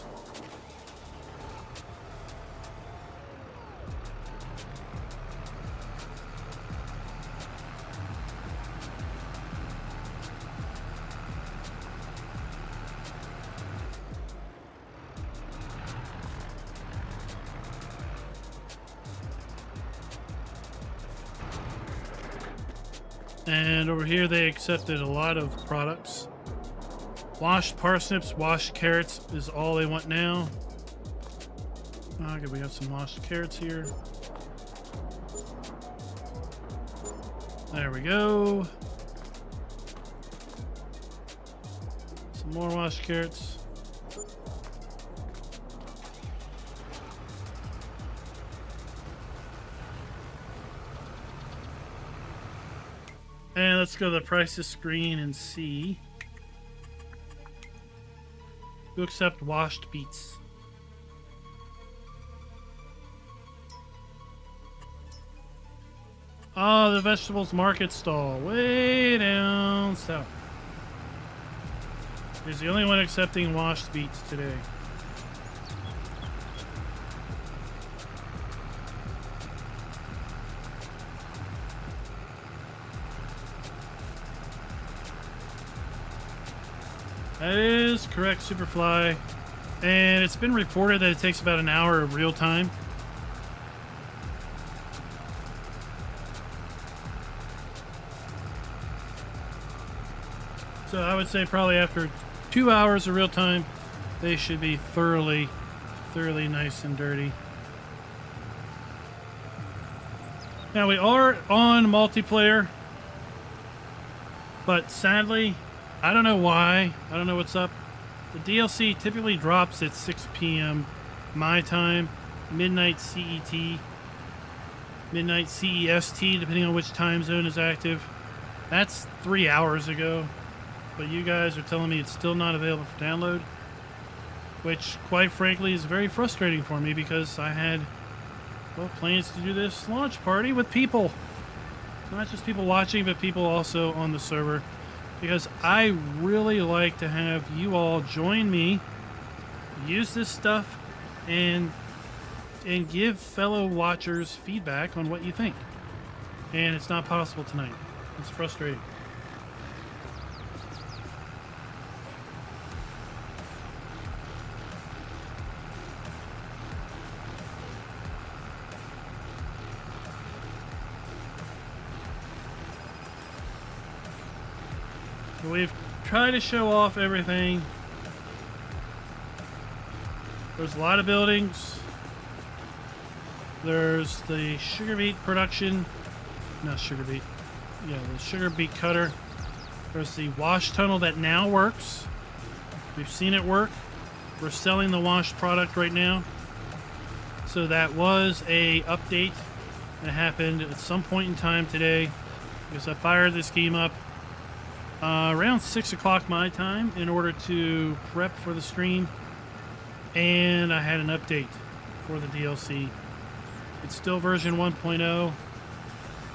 And over here they accepted a lot of products. Washed parsnips, washed carrots is all they want now. Okay, we have some washed carrots here. There we go. Some more washed carrots. And let's go to the prices screen and see. to accept washed beets. Oh, the vegetables market stall. Way down south. He's the only one accepting washed beets today. That is correct, Superfly. And it's been reported that it takes about an hour of real time. So I would say probably after 2 hours of real time, they should be thoroughly nice and dirty. Now we are on multiplayer, but sadly, I don't know why. I don't know what's up. The DLC typically drops at 6 p.m. my time, midnight CET, midnight CEST, depending on which time zone is active. That's 3 hours ago, but you guys are telling me it's still not available for download, which, quite frankly, is very frustrating for me because I had, well, plans to do this launch party with people. Not just people watching, but people also on the server. Because I really like to have you all join me, use this stuff, and give fellow watchers feedback on what you think. And it's not possible tonight. It's frustrating. We've tried to show off everything. There's a lot of buildings. There's the sugar beet production. Not sugar beet. Yeah, the sugar beet cutter. There's the wash tunnel that now works. We've seen it work. We're selling the washed product right now. So that was a update that happened at some point in time today, because I fired this game up around 6 o'clock my time in order to prep for the stream, and I had an update for the DLC. It's still version 1.0,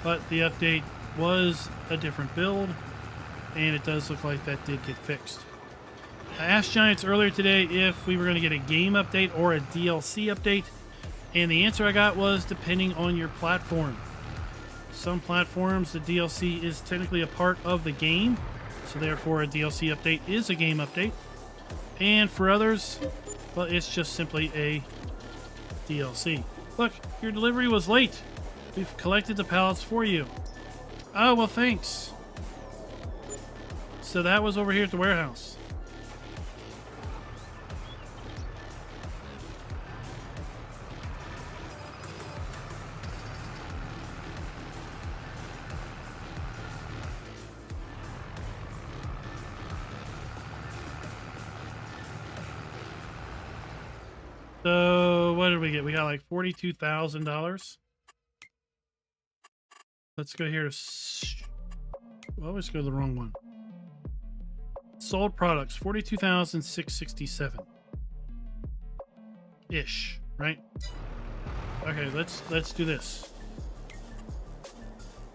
but the update was a different build, and it does look like that did get fixed. I asked Giants earlier today if we were going to get a game update or a DLC update, and the answer I got was depending on your platform. Some platforms, the DLC is technically a part of the game, so therefore a DLC update is a game update. And for others, well, it's just simply a DLC. Look, your delivery was late. We've collected the pallets for you. Oh, well, thanks. So that was over here at the warehouse. So what did we get? We got like $42,000. Let's go here to... Well, let's go to the wrong one. Sold products, 42,667. Ish, right? Okay, let's do this.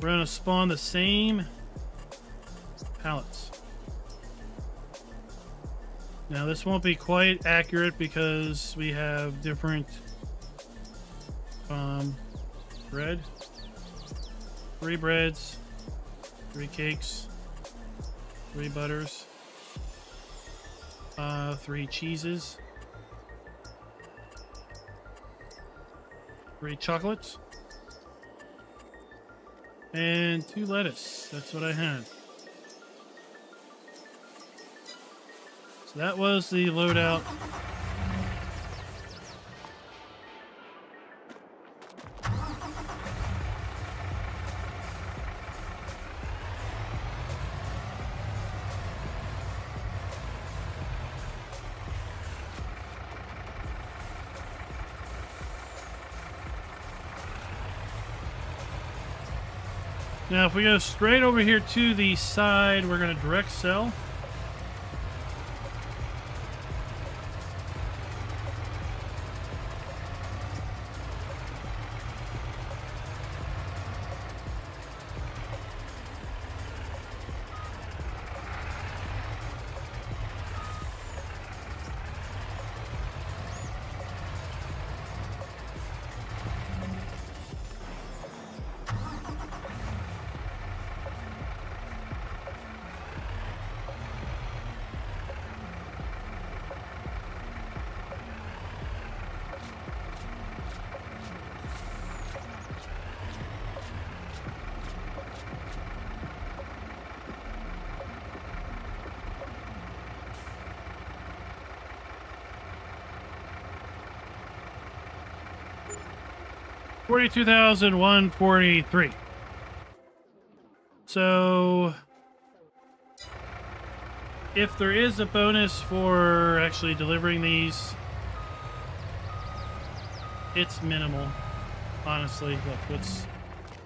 We're gonna spawn the same pallets. Now this won't be quite accurate because we have different bread, 3 breads, 3 cakes, 3 butters, 3 cheeses, 3 chocolates, and 2 lettuce. That's what I had. So that was the loadout. Now, if we go straight over here to the side, we're going to direct sell. 42,143. So if there is a bonus for actually delivering these, it's minimal, honestly. Look,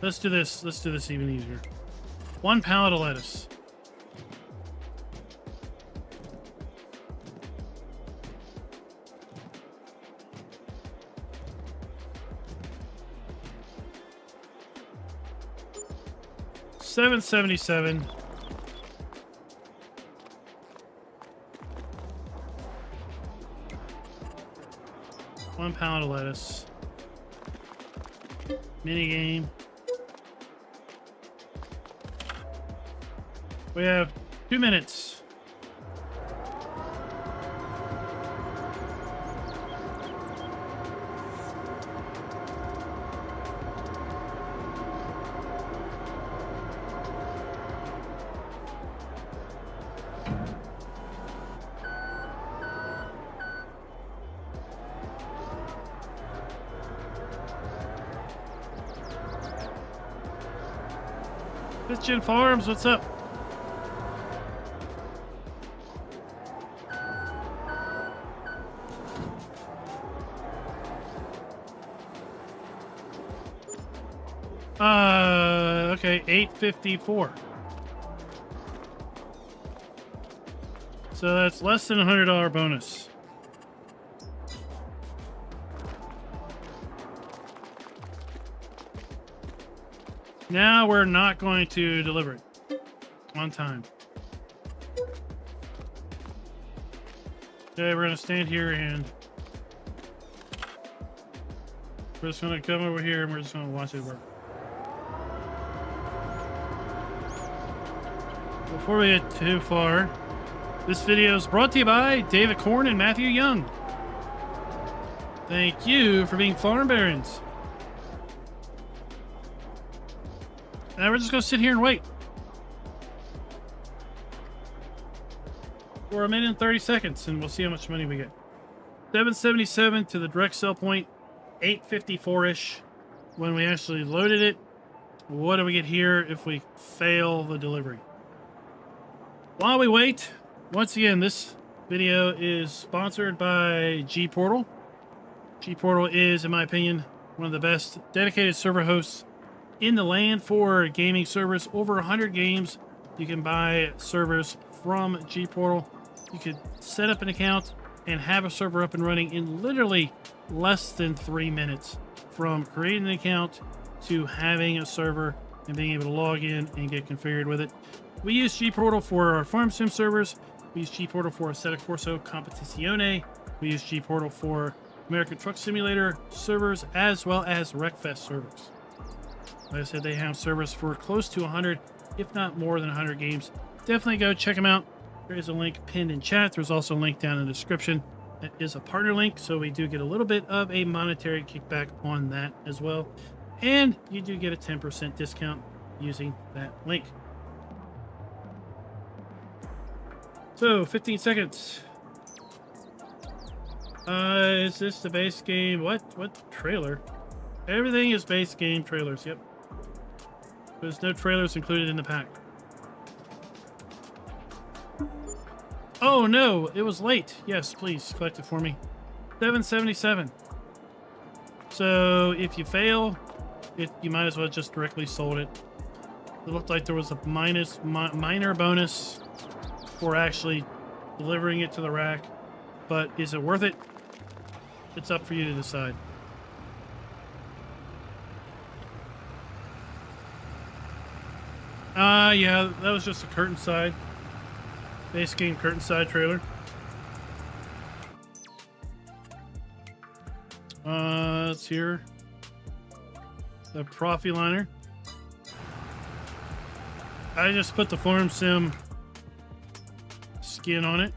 let's do this. Let's do this even easier. 1 pallet of lettuce. $7.77. One pound of lettuce. Mini game. We have 2 minutes. Christian Farms, what's up? Okay, 854. So that's less than $100 bonus. Now we're not going to deliver it on time. Okay, we're gonna stand here and we're just gonna come over here and we're just gonna watch it work. Before we get too far, this video is brought to you by David Korn and Matthew Young. Thank you for being farm barons. Now we're just gonna sit here and wait for 1 minute and 30 seconds, and we'll see how much money we get. 777 to the direct sell point, 854-ish when we actually loaded it. What do we get here if we fail the delivery? While we wait, once again, this video is sponsored by Gportal. Gportal is, in my opinion, one of the best dedicated server hosts in the land for gaming servers. Over 100 games. You can buy servers from Gportal. You could set up an account and have a server up and running in literally less than 3 minutes, from creating an account to having a server and being able to log in and get configured with it. We use Gportal for our farm sim servers. We use Gportal for Assetto Corsa Competizione. We use Gportal for American Truck Simulator servers, as well as Wreckfest servers. Like I said, they have servers for close to 100, if not more than 100 games. Definitely go check them out. There is a link pinned in chat. There's also a link down in the description. That is a partner link, so we do get a little bit of a monetary kickback on that as well. And you do get a 10% discount using that link. So, 15 seconds. Is this the base game? What trailer? Everything is base game trailers, yep. There's no trailers included in the pack. Oh no, it was late. Yes, please collect it for me. 777. So if you fail, you might as well just directly sold it. It looked like there was a minor bonus for actually delivering it to the rack, but is it worth it? It's up for you to decide. Yeah, that was just a curtain side. Base game curtain side trailer. It's here. The Profiliner. I just put the Farm Sim skin on it.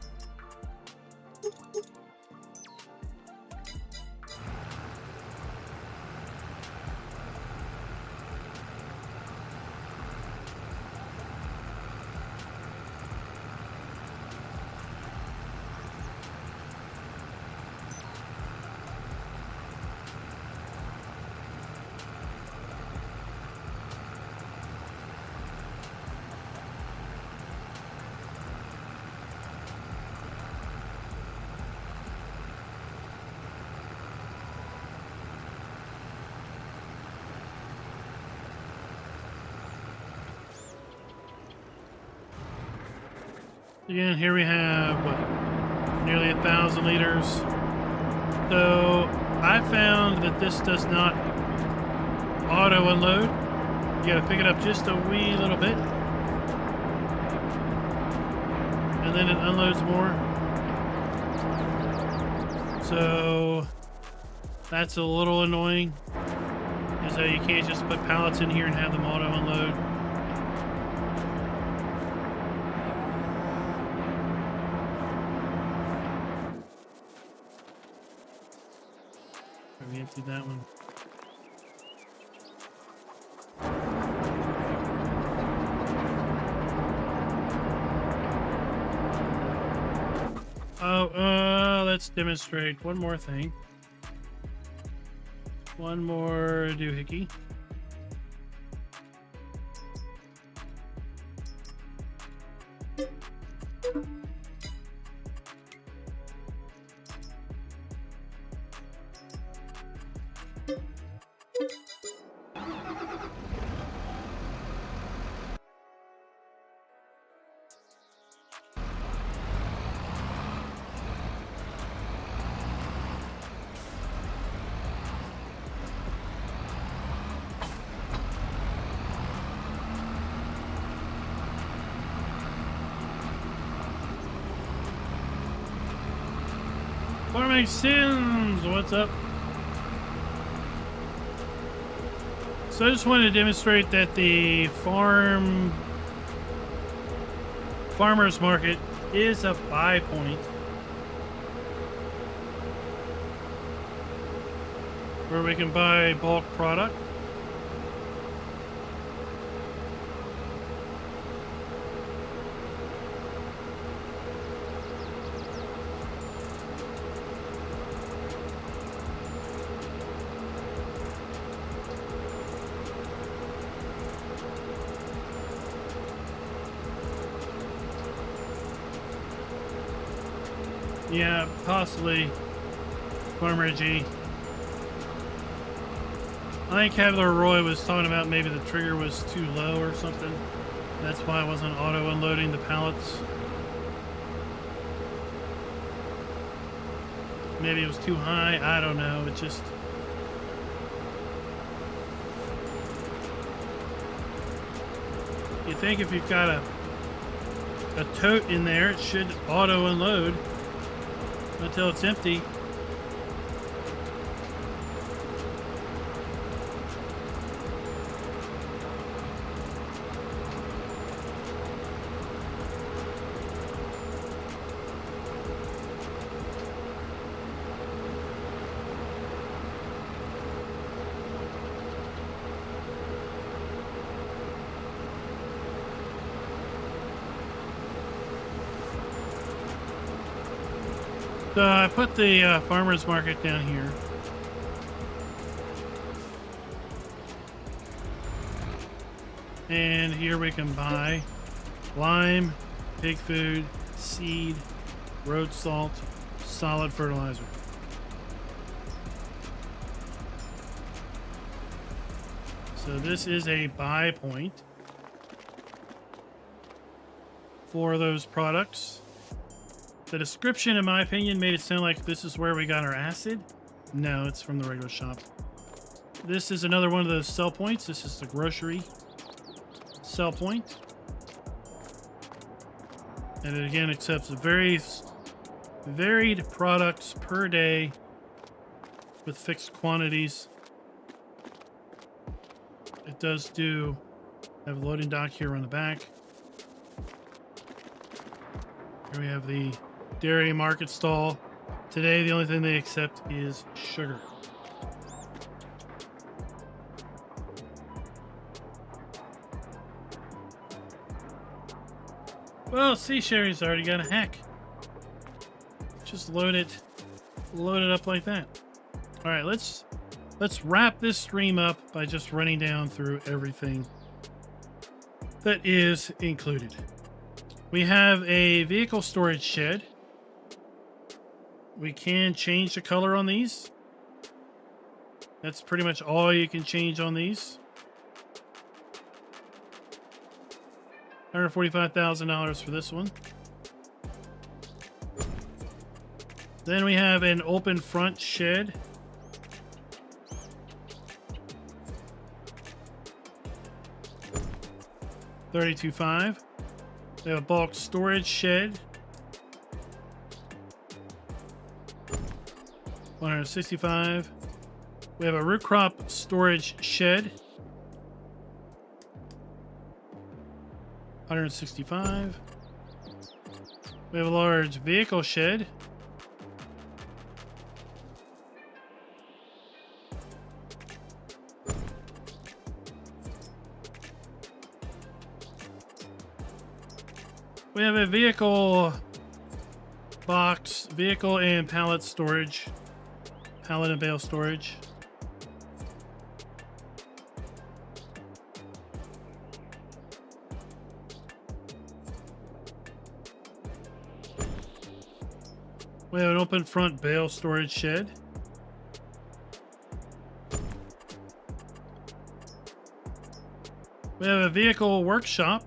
Again, here we have what, nearly 1,000 liters. So I found that this does not auto unload. You got to pick it up just a wee little bit, and then it unloads more. So that's a little annoying, is that you can't just put pallets in here and have them auto unload. We emptied that one. Oh, let's demonstrate one more thing. One more doohickey. Farming Sims, what's up? So I just wanted to demonstrate that the farmers market is a buy point where we can buy bulk product. Yeah, possibly Farmer G. I think Cavalier Roy was talking about maybe the trigger was too low or something. That's why I wasn't auto unloading the pallets. Maybe it was too high. I don't know. It just... You think if you've got a tote in there, it should auto unload until it's empty. So I put the farmer's market down here. And here we can buy lime, pig food, seed, road salt, solid fertilizer. So this is a buy point for those products. The description, in my opinion, made it sound like this is where we got our acid. No, it's from the regular shop. This is another one of those sell points. This is the grocery sell point. And it again accepts varied products per day with fixed quantities. It does have a loading dock here on the back. Here we have the dairy market stall. Today, the only thing they accept is sugar. Well, see, Sherry's already got a hack. Just load it up like that. All right, let's wrap this stream up by just running down through everything that is included. We have a vehicle storage shed. We can change the color on these. That's pretty much all you can change on these. $145,000 for this one. Then we have an open front shed. $32.5. We have a bulk storage shed. $165. We have a root crop storage shed. $165. We have a large vehicle shed. We have a vehicle box, vehicle and pallet storage, pallet and bale storage. We have an open front bale storage shed. We have a vehicle workshop.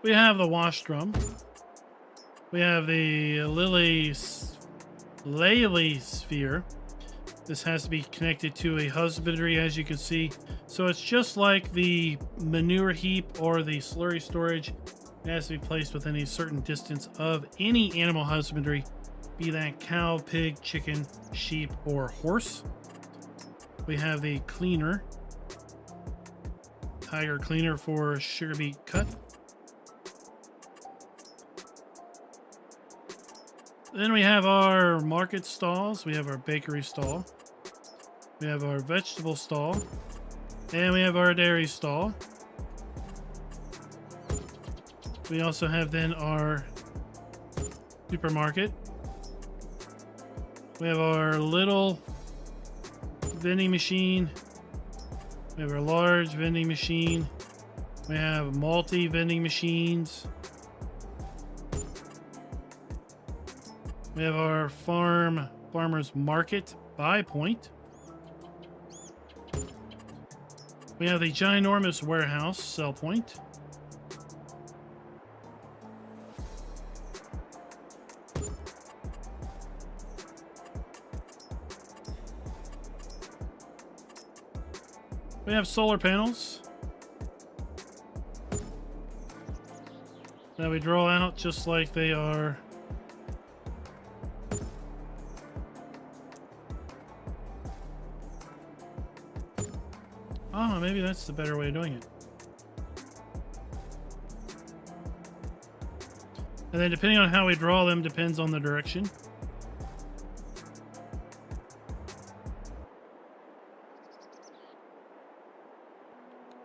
We have the wash drum. We have the lily sphere. This has to be connected to a husbandry, as you can see. So it's just like the manure heap or the slurry storage. It has to be placed within a certain distance of any animal husbandry, be that cow, pig, chicken, sheep, or horse. We have the cleaner, tiger cleaner for sugar beet cut. Then we have our market stalls. We have our bakery stall. We have our vegetable stall. And we have our dairy stall. We also have then our supermarket. We have our little vending machine. We have our large vending machine. We have multi vending machines. We have our farmer's market buy point. We have the ginormous warehouse sell point. We have solar panels that we draw out just like they are. Oh, maybe that's the better way of doing it. And then depending on how we draw them depends on the direction.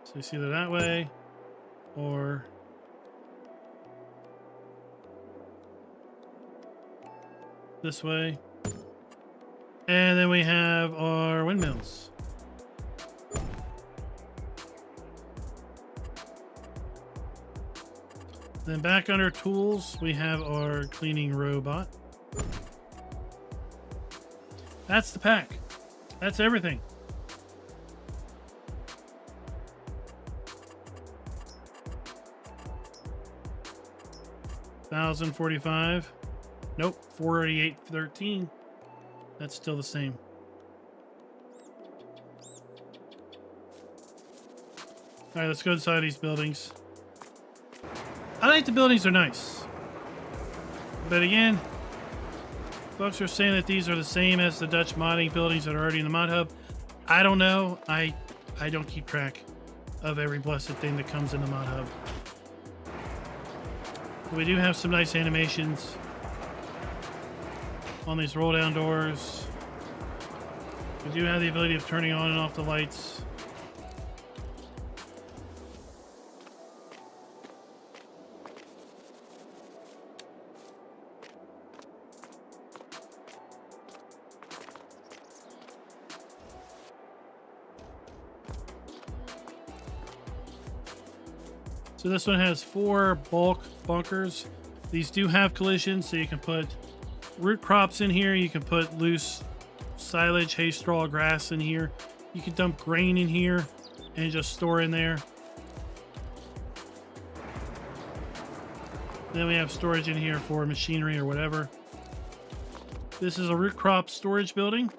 So it's either that way or this way. And then we have our windmills. Then back under tools, we have our cleaning robot. That's the pack. That's everything. $1,045. Nope, $488.13. That's still the same. All right, let's go inside these buildings. I think the buildings are nice. But again, folks are saying that these are the same as the Dutch modding buildings that are already in the mod hub. I don't know. I don't keep track of every blessed thing that comes in the mod hub. But we do have some nice animations on these roll down doors. We do have the ability of turning on and off the lights. So this one has 4 bulk bunkers. These do have collisions, so you can put root crops in here. You can put loose silage, hay, straw, grass in here. You can dump grain in here and just store in there. Then we have storage in here for machinery or whatever. This is a root crop storage building.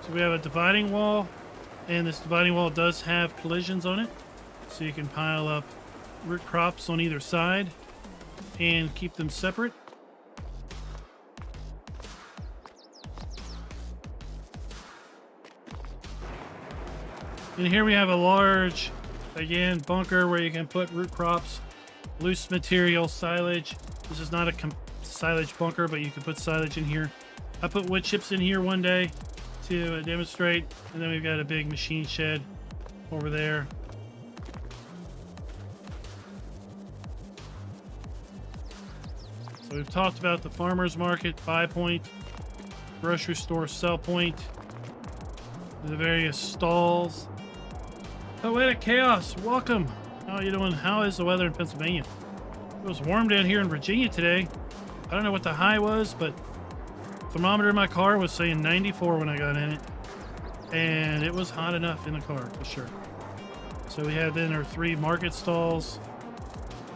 So we have a dividing wall, and this dividing wall does have collisions on it. So you can pile up root crops on either side and keep them separate. And here we have a large, again, bunker where you can put root crops, loose material, silage. This is not a silage bunker, but you can put silage in here. I put wood chips in here one day to demonstrate, and then we've got a big machine shed over there. So we've talked about the farmer's market, buy point, grocery store, sell point, the various stalls. Poetic Chaos, welcome. How are you doing? How is the weather in Pennsylvania? It was warm down here in Virginia today. I don't know what the high was, but the thermometer in my car was saying 94 when I got in it. And it was hot enough in the car, for sure. So we have then our 3 market stalls.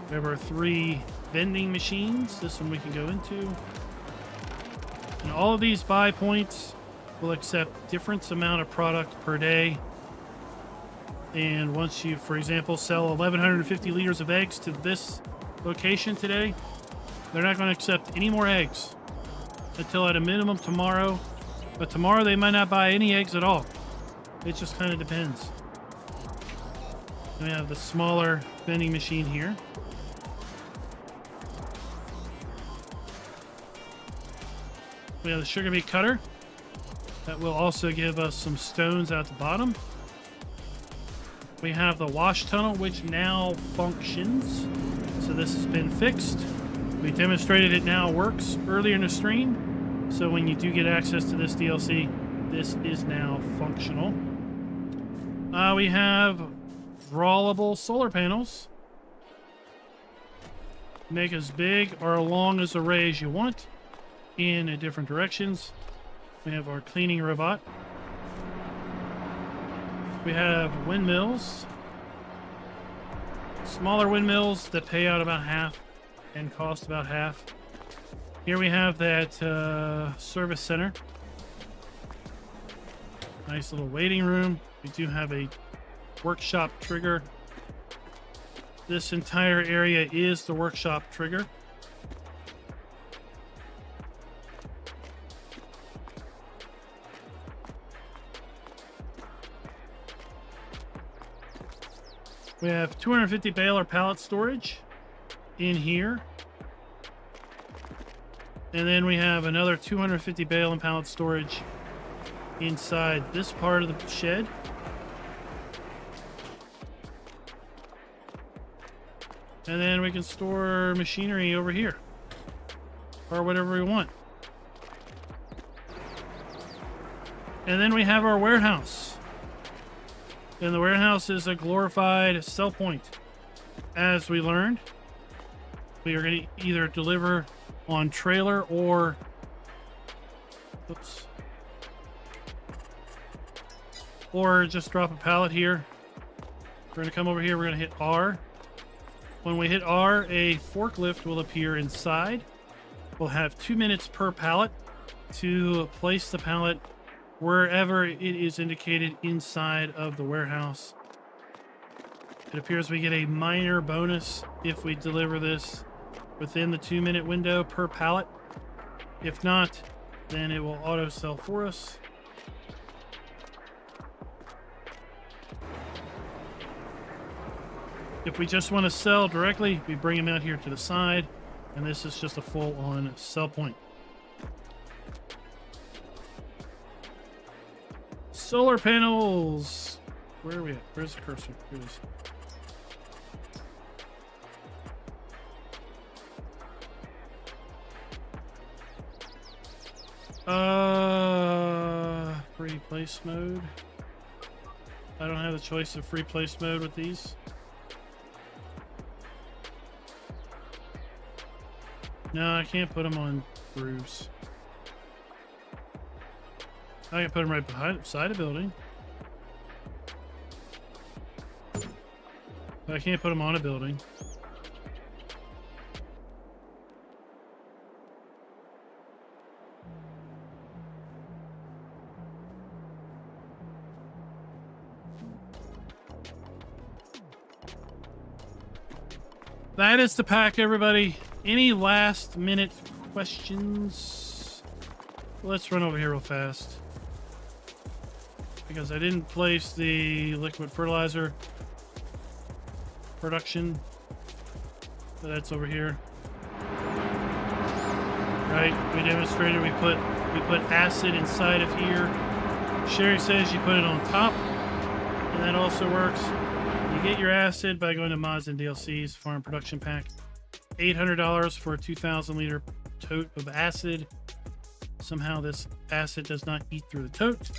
We have our 3 vending machines. This one we can go into. And all of these buy points will accept different amount of product per day. And once you, for example, sell 1,150 liters of eggs to this location today, they're not going to accept any more eggs until at a minimum tomorrow. But tomorrow they might not buy any eggs at all. It just kind of depends. We have the smaller vending machine here. We have the sugar beet cutter. That will also give us some stones at the bottom. We have the wash tunnel, which now functions. So this has been fixed. We demonstrated it now works earlier in the stream. So when you do get access to this DLC, this is now functional. We have drawable solar panels. Make as big or long as array as you want in different directions. We have our cleaning robot. We have windmills. Smaller windmills that pay out about half and cost about half. Here we have that service center. Nice little waiting room. We do have a workshop trigger. This entire area is the workshop trigger. We have 250 bale or pallet storage in here. And then we have another 250 bale and pallet storage inside this part of the shed. And then we can store machinery over here, or whatever we want. And then we have our warehouse. And the warehouse is a glorified sell point. As we learned, we are going to either deliver on trailer or... Oops. Or just drop a pallet here. We're going to come over here, we're going to hit R. When we hit R, a forklift will appear inside. We'll have 2 minutes per pallet to place the pallet wherever it is indicated inside of the warehouse. It appears we get a minor bonus if we deliver this within the 2-minute window per pallet. If not, then it will auto sell for us. If we just want to sell directly, we bring them out here to the side, and this is just a full-on sell point. Solar panels. Where are we at? Where's the cursor? Here it is. Free place mode. I don't have the choice of free place mode with these. No, I can't put them on grooves. I can put them right beside a building. But I can't put them on a building. That is the pack, everybody. Any last minute questions? Let's run over here real fast. Because I didn't place the liquid fertilizer production. So that's over here. Right, we demonstrated we put acid inside of here. Sherry says you put it on top, and that also works. You get your acid by going to mods and DLCs, farm production pack. $800 for a 2,000 liter tote of acid. Somehow this acid does not eat through the tote.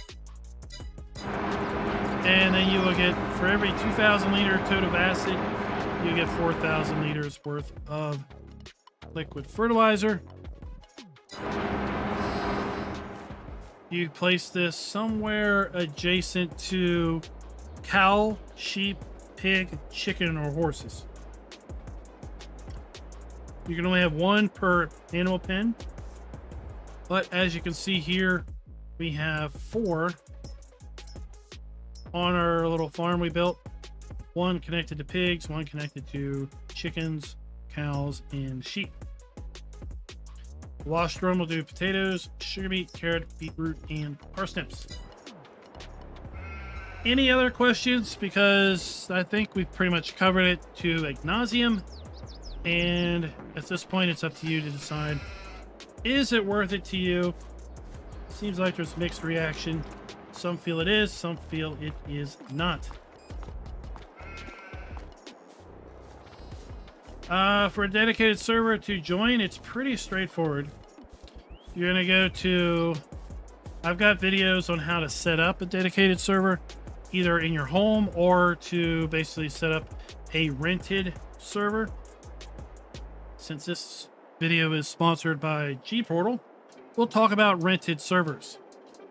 And then you will get, for every 2,000 liter tote of acid, you get 4,000 liters worth of liquid fertilizer. You place this somewhere adjacent to cow, sheep, pig, chicken, or horses. You can only have one per animal pen, but as you can see here, we have 4 on our little farm we built. 1 connected to pigs, 1 connected to chickens, cows, and sheep. The wash drum will do potatoes, sugar beet, carrot, beetroot, and parsnips. Any other questions? Because I think we've pretty much covered it to ad nauseum. And at this point, it's up to you to decide, is it worth it to you? Seems like there's mixed reaction. Some feel it is, some feel it is not. For a dedicated server to join, it's pretty straightforward. You're going to go to... I've got videos on how to set up a dedicated server, either in your home or to basically set up a rented server. Since this video is sponsored by Gportal, we'll talk about rented servers.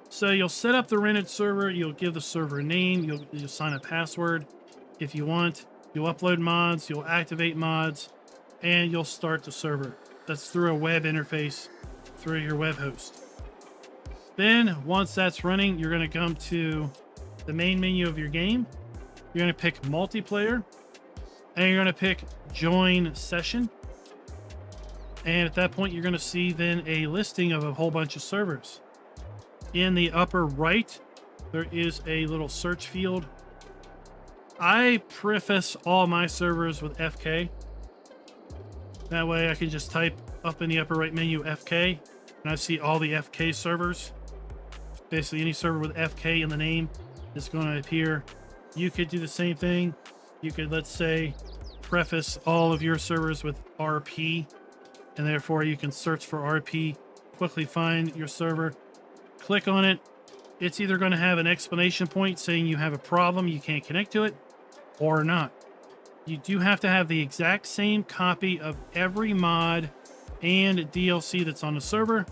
So you'll set up the rented server, you'll give the server a name, you'll sign a password if you want, you'll upload mods, you'll activate mods, and you'll start the server. That's through a web interface, through your web host. Then, once that's running, you're going to come to the main menu of your game. You're going to pick multiplayer, and you're going to pick join session. And at that point, you're going to see then a listing of a whole bunch of servers. In the upper right, there is a little search field. I preface all my servers with FK. That way I can just type up in the upper right menu FK, and I see all the FK servers. Basically, any server with FK in the name is going to appear. You could do the same thing. You could, let's say, preface all of your servers with RP, and therefore you can search for RP, quickly find your server, click on it. It's either going to have an explanation point saying you have a problem, you can't connect to it, or not. You do have to have the exact same copy of every mod and DLC that's on the server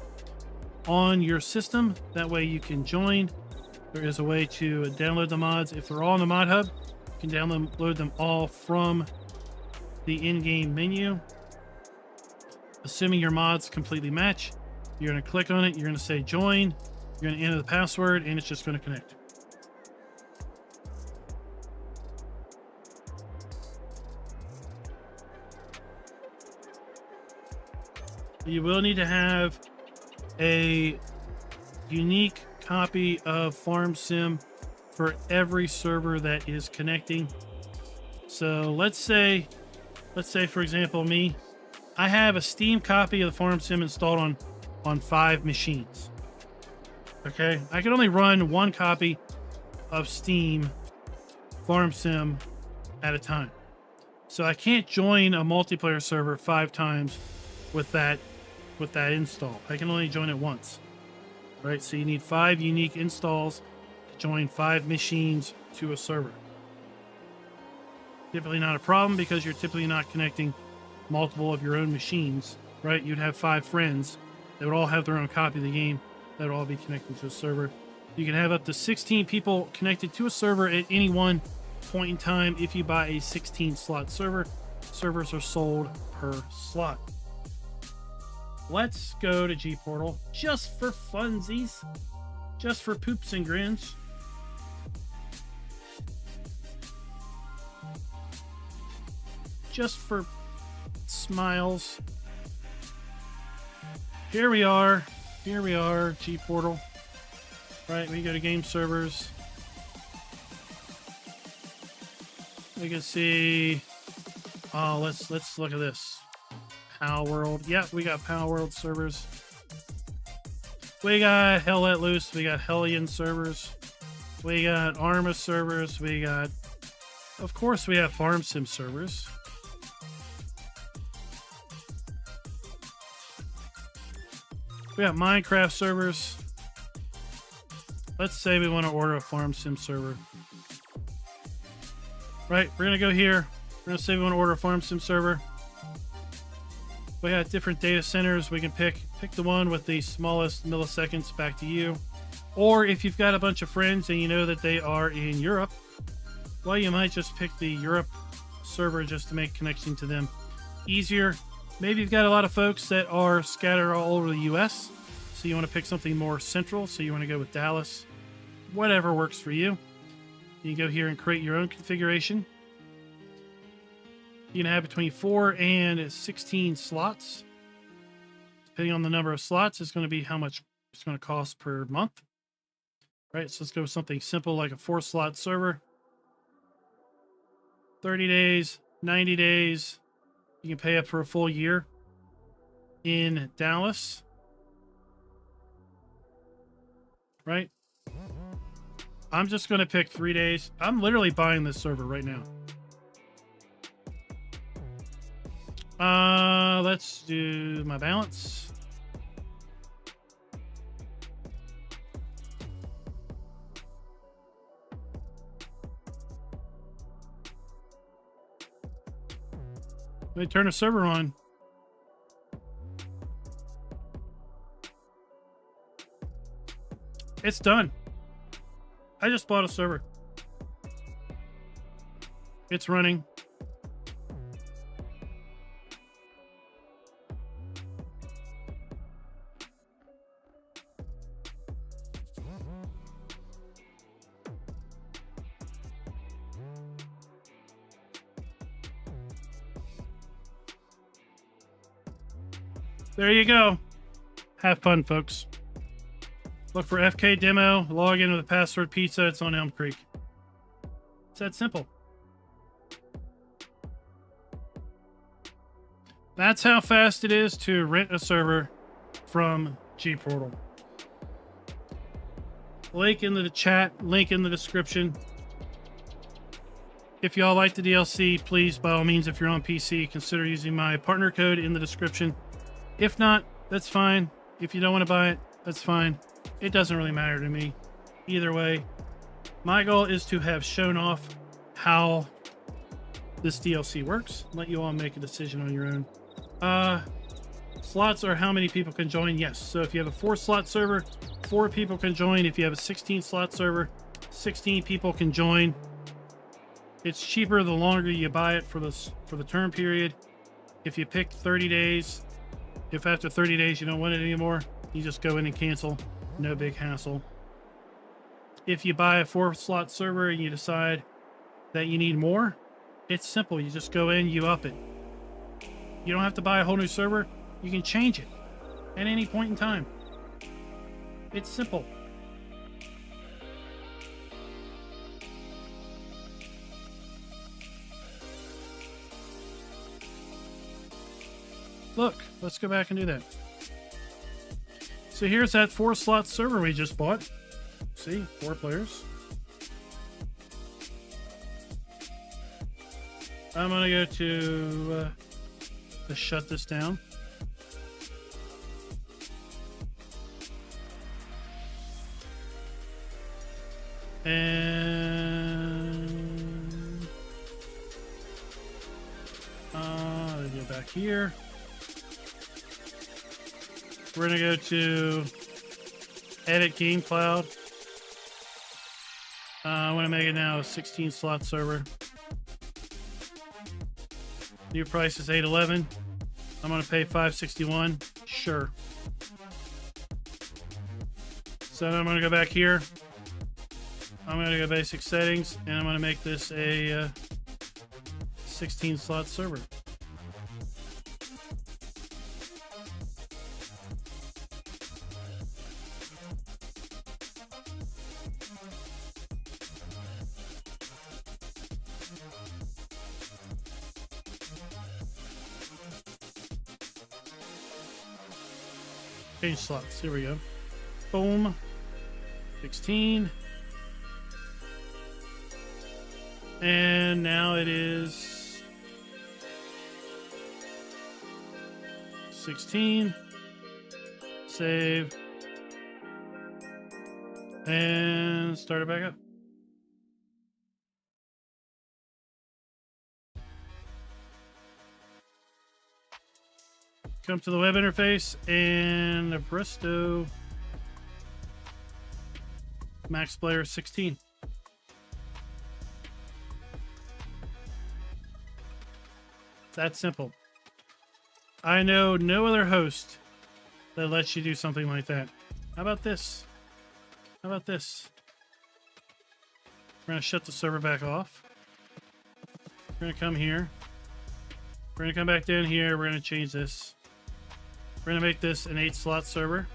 on your system. That way you can join. There is a way to download the mods. If they're all in the mod hub, you can download them all from the in-game menu. Assuming your mods completely match, you're going to click on it, you're going to say join, you're going to enter the password, and it's just going to connect. You will need to have a unique copy of FarmSim for every server that is connecting. So let's say for example me, I have a Steam copy of the FarmSim installed on 5 machines. Okay, I can only run 1 copy of Steam FarmSim at a time. So I can't join a multiplayer server 5 times with that install. I can only join it once. Right? So you need 5 unique installs to join 5 machines to a server. Typically not a problem because you're typically not connecting multiple of your own machines, right? You'd have 5 friends that would all have their own copy of the game that would all be connected to a server. You can have up to 16 people connected to a server at any one point in time if you buy a 16 slot server. Servers are sold per slot. Let's go to Gportal just for funsies, just for poops and grins. Just for smiles. Here we are, Gportal. Right, we go to game servers. We can see, oh, let's look at this. Pow World. Yep, we got Pow World servers. We got Hell Let Loose. We got Hellion servers. We got Arma servers. We got, of course, we have Farm Sim servers. We got Minecraft servers. Let's say we want to order a Farm Sim server. Right, we're going to go here. We're going to say we want to order a Farm Sim server. We got different data centers. We can pick the one with the smallest milliseconds back to you. Or if you've got a bunch of friends and you know that they are in Europe, well, you might just pick the Europe server just to make connection to them easier. Maybe you've got a lot of folks that are scattered all over the US, so you want to pick something more central, so you want to go with Dallas. Whatever works for you. You can go here and create your own configuration. You can have between 4 and 16 slots. Depending on the number of slots, it's going to be how much it's going to cost per month. Right, so let's go with something simple like a 4-slot server. 30 days, 90 days. You can pay up for a full year in Dallas. Right? I'm just going to pick 3 days. I'm literally buying this server right now. Let's do my balance. Let me turn the server on. It's done. I just bought a server. It's running. There you go. Have fun, folks. Look for FK demo, log in with a password pizza. It's on Elm Creek. It's that simple. That's how fast it is to rent a server from Gportal. Link in the chat, link in the description. If y'all like the DLC, please, by all means, if you're on PC, consider using my partner code in the description. If not, that's fine. If you don't want to buy it, that's fine. It doesn't really matter to me. Either way, my goal is to have shown off how this DLC works. Let you all make a decision on your own. Slots are how many people can join. Yes. So if you have a 4-slot server, 4 people can join. If you have a 16-slot server, 16 people can join. It's cheaper the longer you buy it for the term period. If you pick 30 days, if after 30 days you don't want it anymore, you just go in and cancel. No big hassle. If you buy a 4-slot server and you decide that you need more, it's simple. You just go in, you up it. You don't have to buy a whole new server. You can change it at any point in time. It's simple. Look, let's go back and do that. So here's that 4-slot server we just bought. See, 4 players. I'm gonna go to shut this down. And I'll go back here. We're gonna go to edit game cloud. I want to make it now a 16 slot server. New price is $8.11. I'm going to pay $5.61. Sure. So I'm going to go back here. I'm going to go basic settings, and I'm going to make this a 16 slot server. Change slots. Here we go. Boom. 16. And now it is 16. Save. And start it back up. Come to the web interface and presto. Max player 16. That simple. I know no other host that lets you do something like that. How about this? How about this? We're going to shut the server back off. We're going to come here. We're going to come back down here. We're going to change this. We're going to make this an 8-slot server.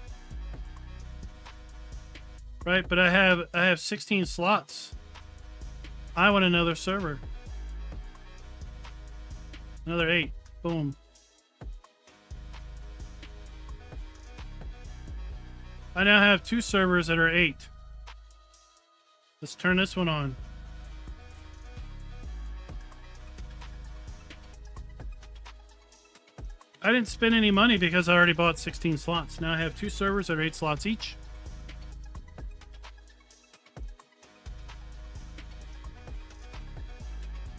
Right, but I have 16 slots. I want another server. Another 8. Boom. I now have 2 servers that are 8. Let's turn this one on. I didn't spend any money because I already bought 16 slots. Now I have 2 servers that are 8 slots each.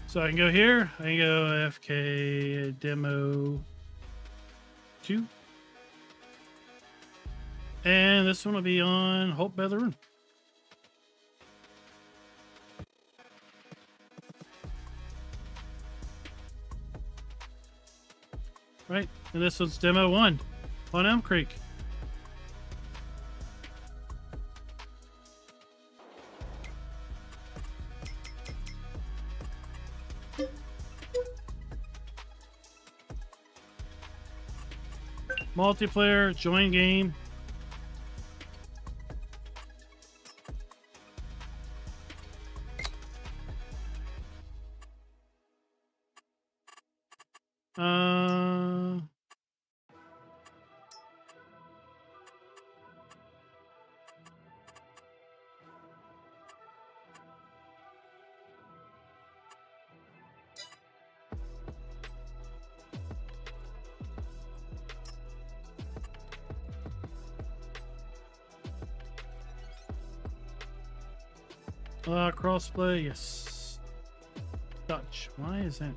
So I can go here. I can go FK demo 2. And this one will be on Hope Betheroon. Right, and this one's demo 1 on Elm Creek. Multiplayer, join game. Crossplay, yes. Dutch, why is that?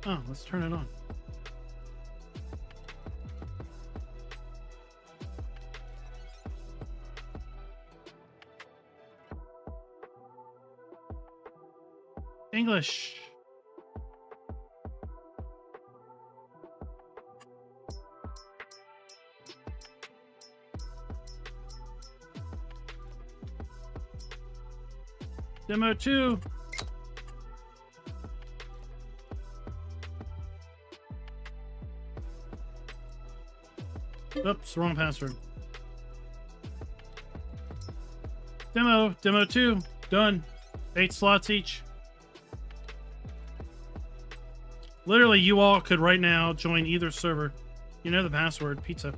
Oh, let's turn it on. English. Demo 2. Oops, wrong password. Demo 2, done. 8 slots each. Literally, you all could right now join either server. You know the password, pizza.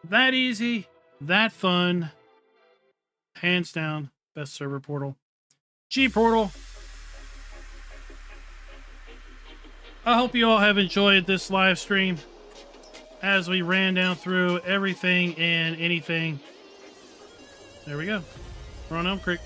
That easy, that fun. Hands down, best server portal. Gportal. I hope you all have enjoyed this live stream as we ran down through everything and anything. There we go. We're on Elm Creek.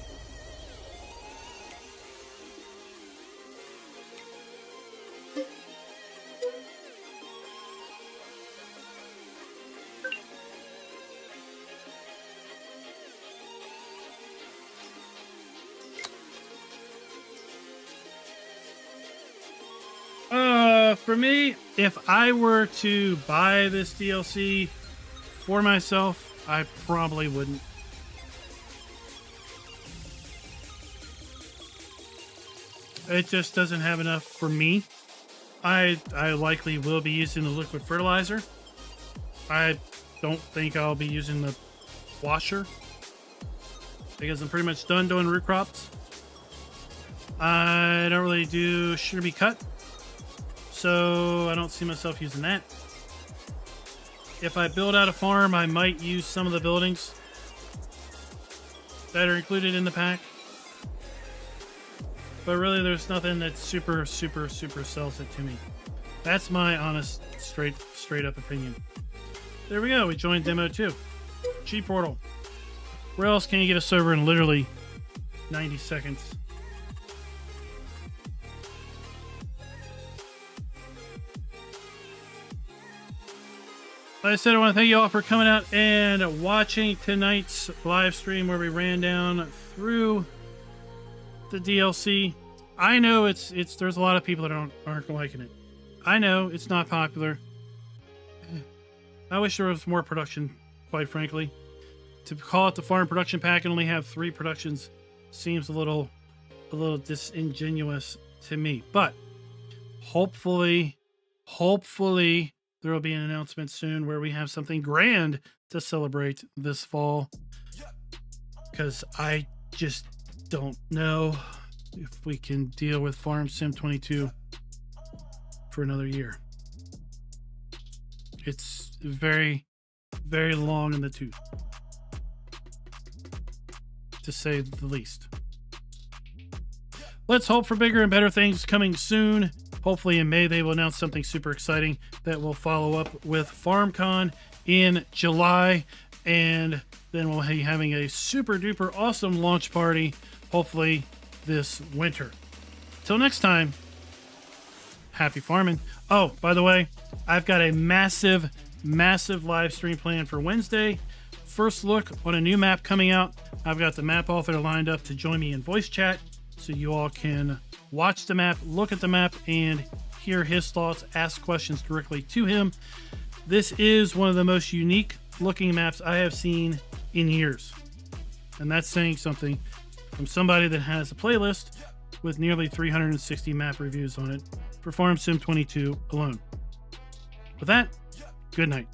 For me, if I were to buy this DLC for myself, I probably wouldn't. It just doesn't have enough for me. I likely will be using the liquid fertilizer. I don't think I'll be using the washer because I'm pretty much done doing root crops. I don't really do sugar beet cut, so I don't see myself using that. If I build out a farm, I might use some of the buildings that are included in the pack. But really, there's nothing that super sells it to me. That's my honest, straight up opinion. There we go. We joined Demo 2. Gportal. Where else can you get a server in literally 90 seconds? Like I said, I want to thank you all for coming out and watching tonight's live stream where we ran down through the DLC. I know there's a lot of people that aren't liking it. I know it's not popular. I wish there was more production, quite frankly. To call it the farm production pack and only have 3 productions seems a little disingenuous to me. But hopefully there will be an announcement soon where we have something grand to celebrate this fall. Because I just don't know if we can deal with Farm Sim 22 for another year. It's very, very long in the tooth, to say the least. Let's hope for bigger and better things coming soon. Hopefully in May they will announce something super exciting that will follow up with FarmCon in July, and then we'll be having a super duper awesome launch party hopefully this winter. Till next time, happy farming. Oh, by the way, I've got a massive live stream planned for Wednesday. First look on a new map coming out. I've got the map author lined up to join me in voice chat so you all can watch the map, look at the map, and hear his thoughts, ask questions directly to him. This is one of the most unique looking maps I have seen in years. And that's saying something from somebody that has a playlist with nearly 360 map reviews on it for Farm Sim 22 alone. With that, good night.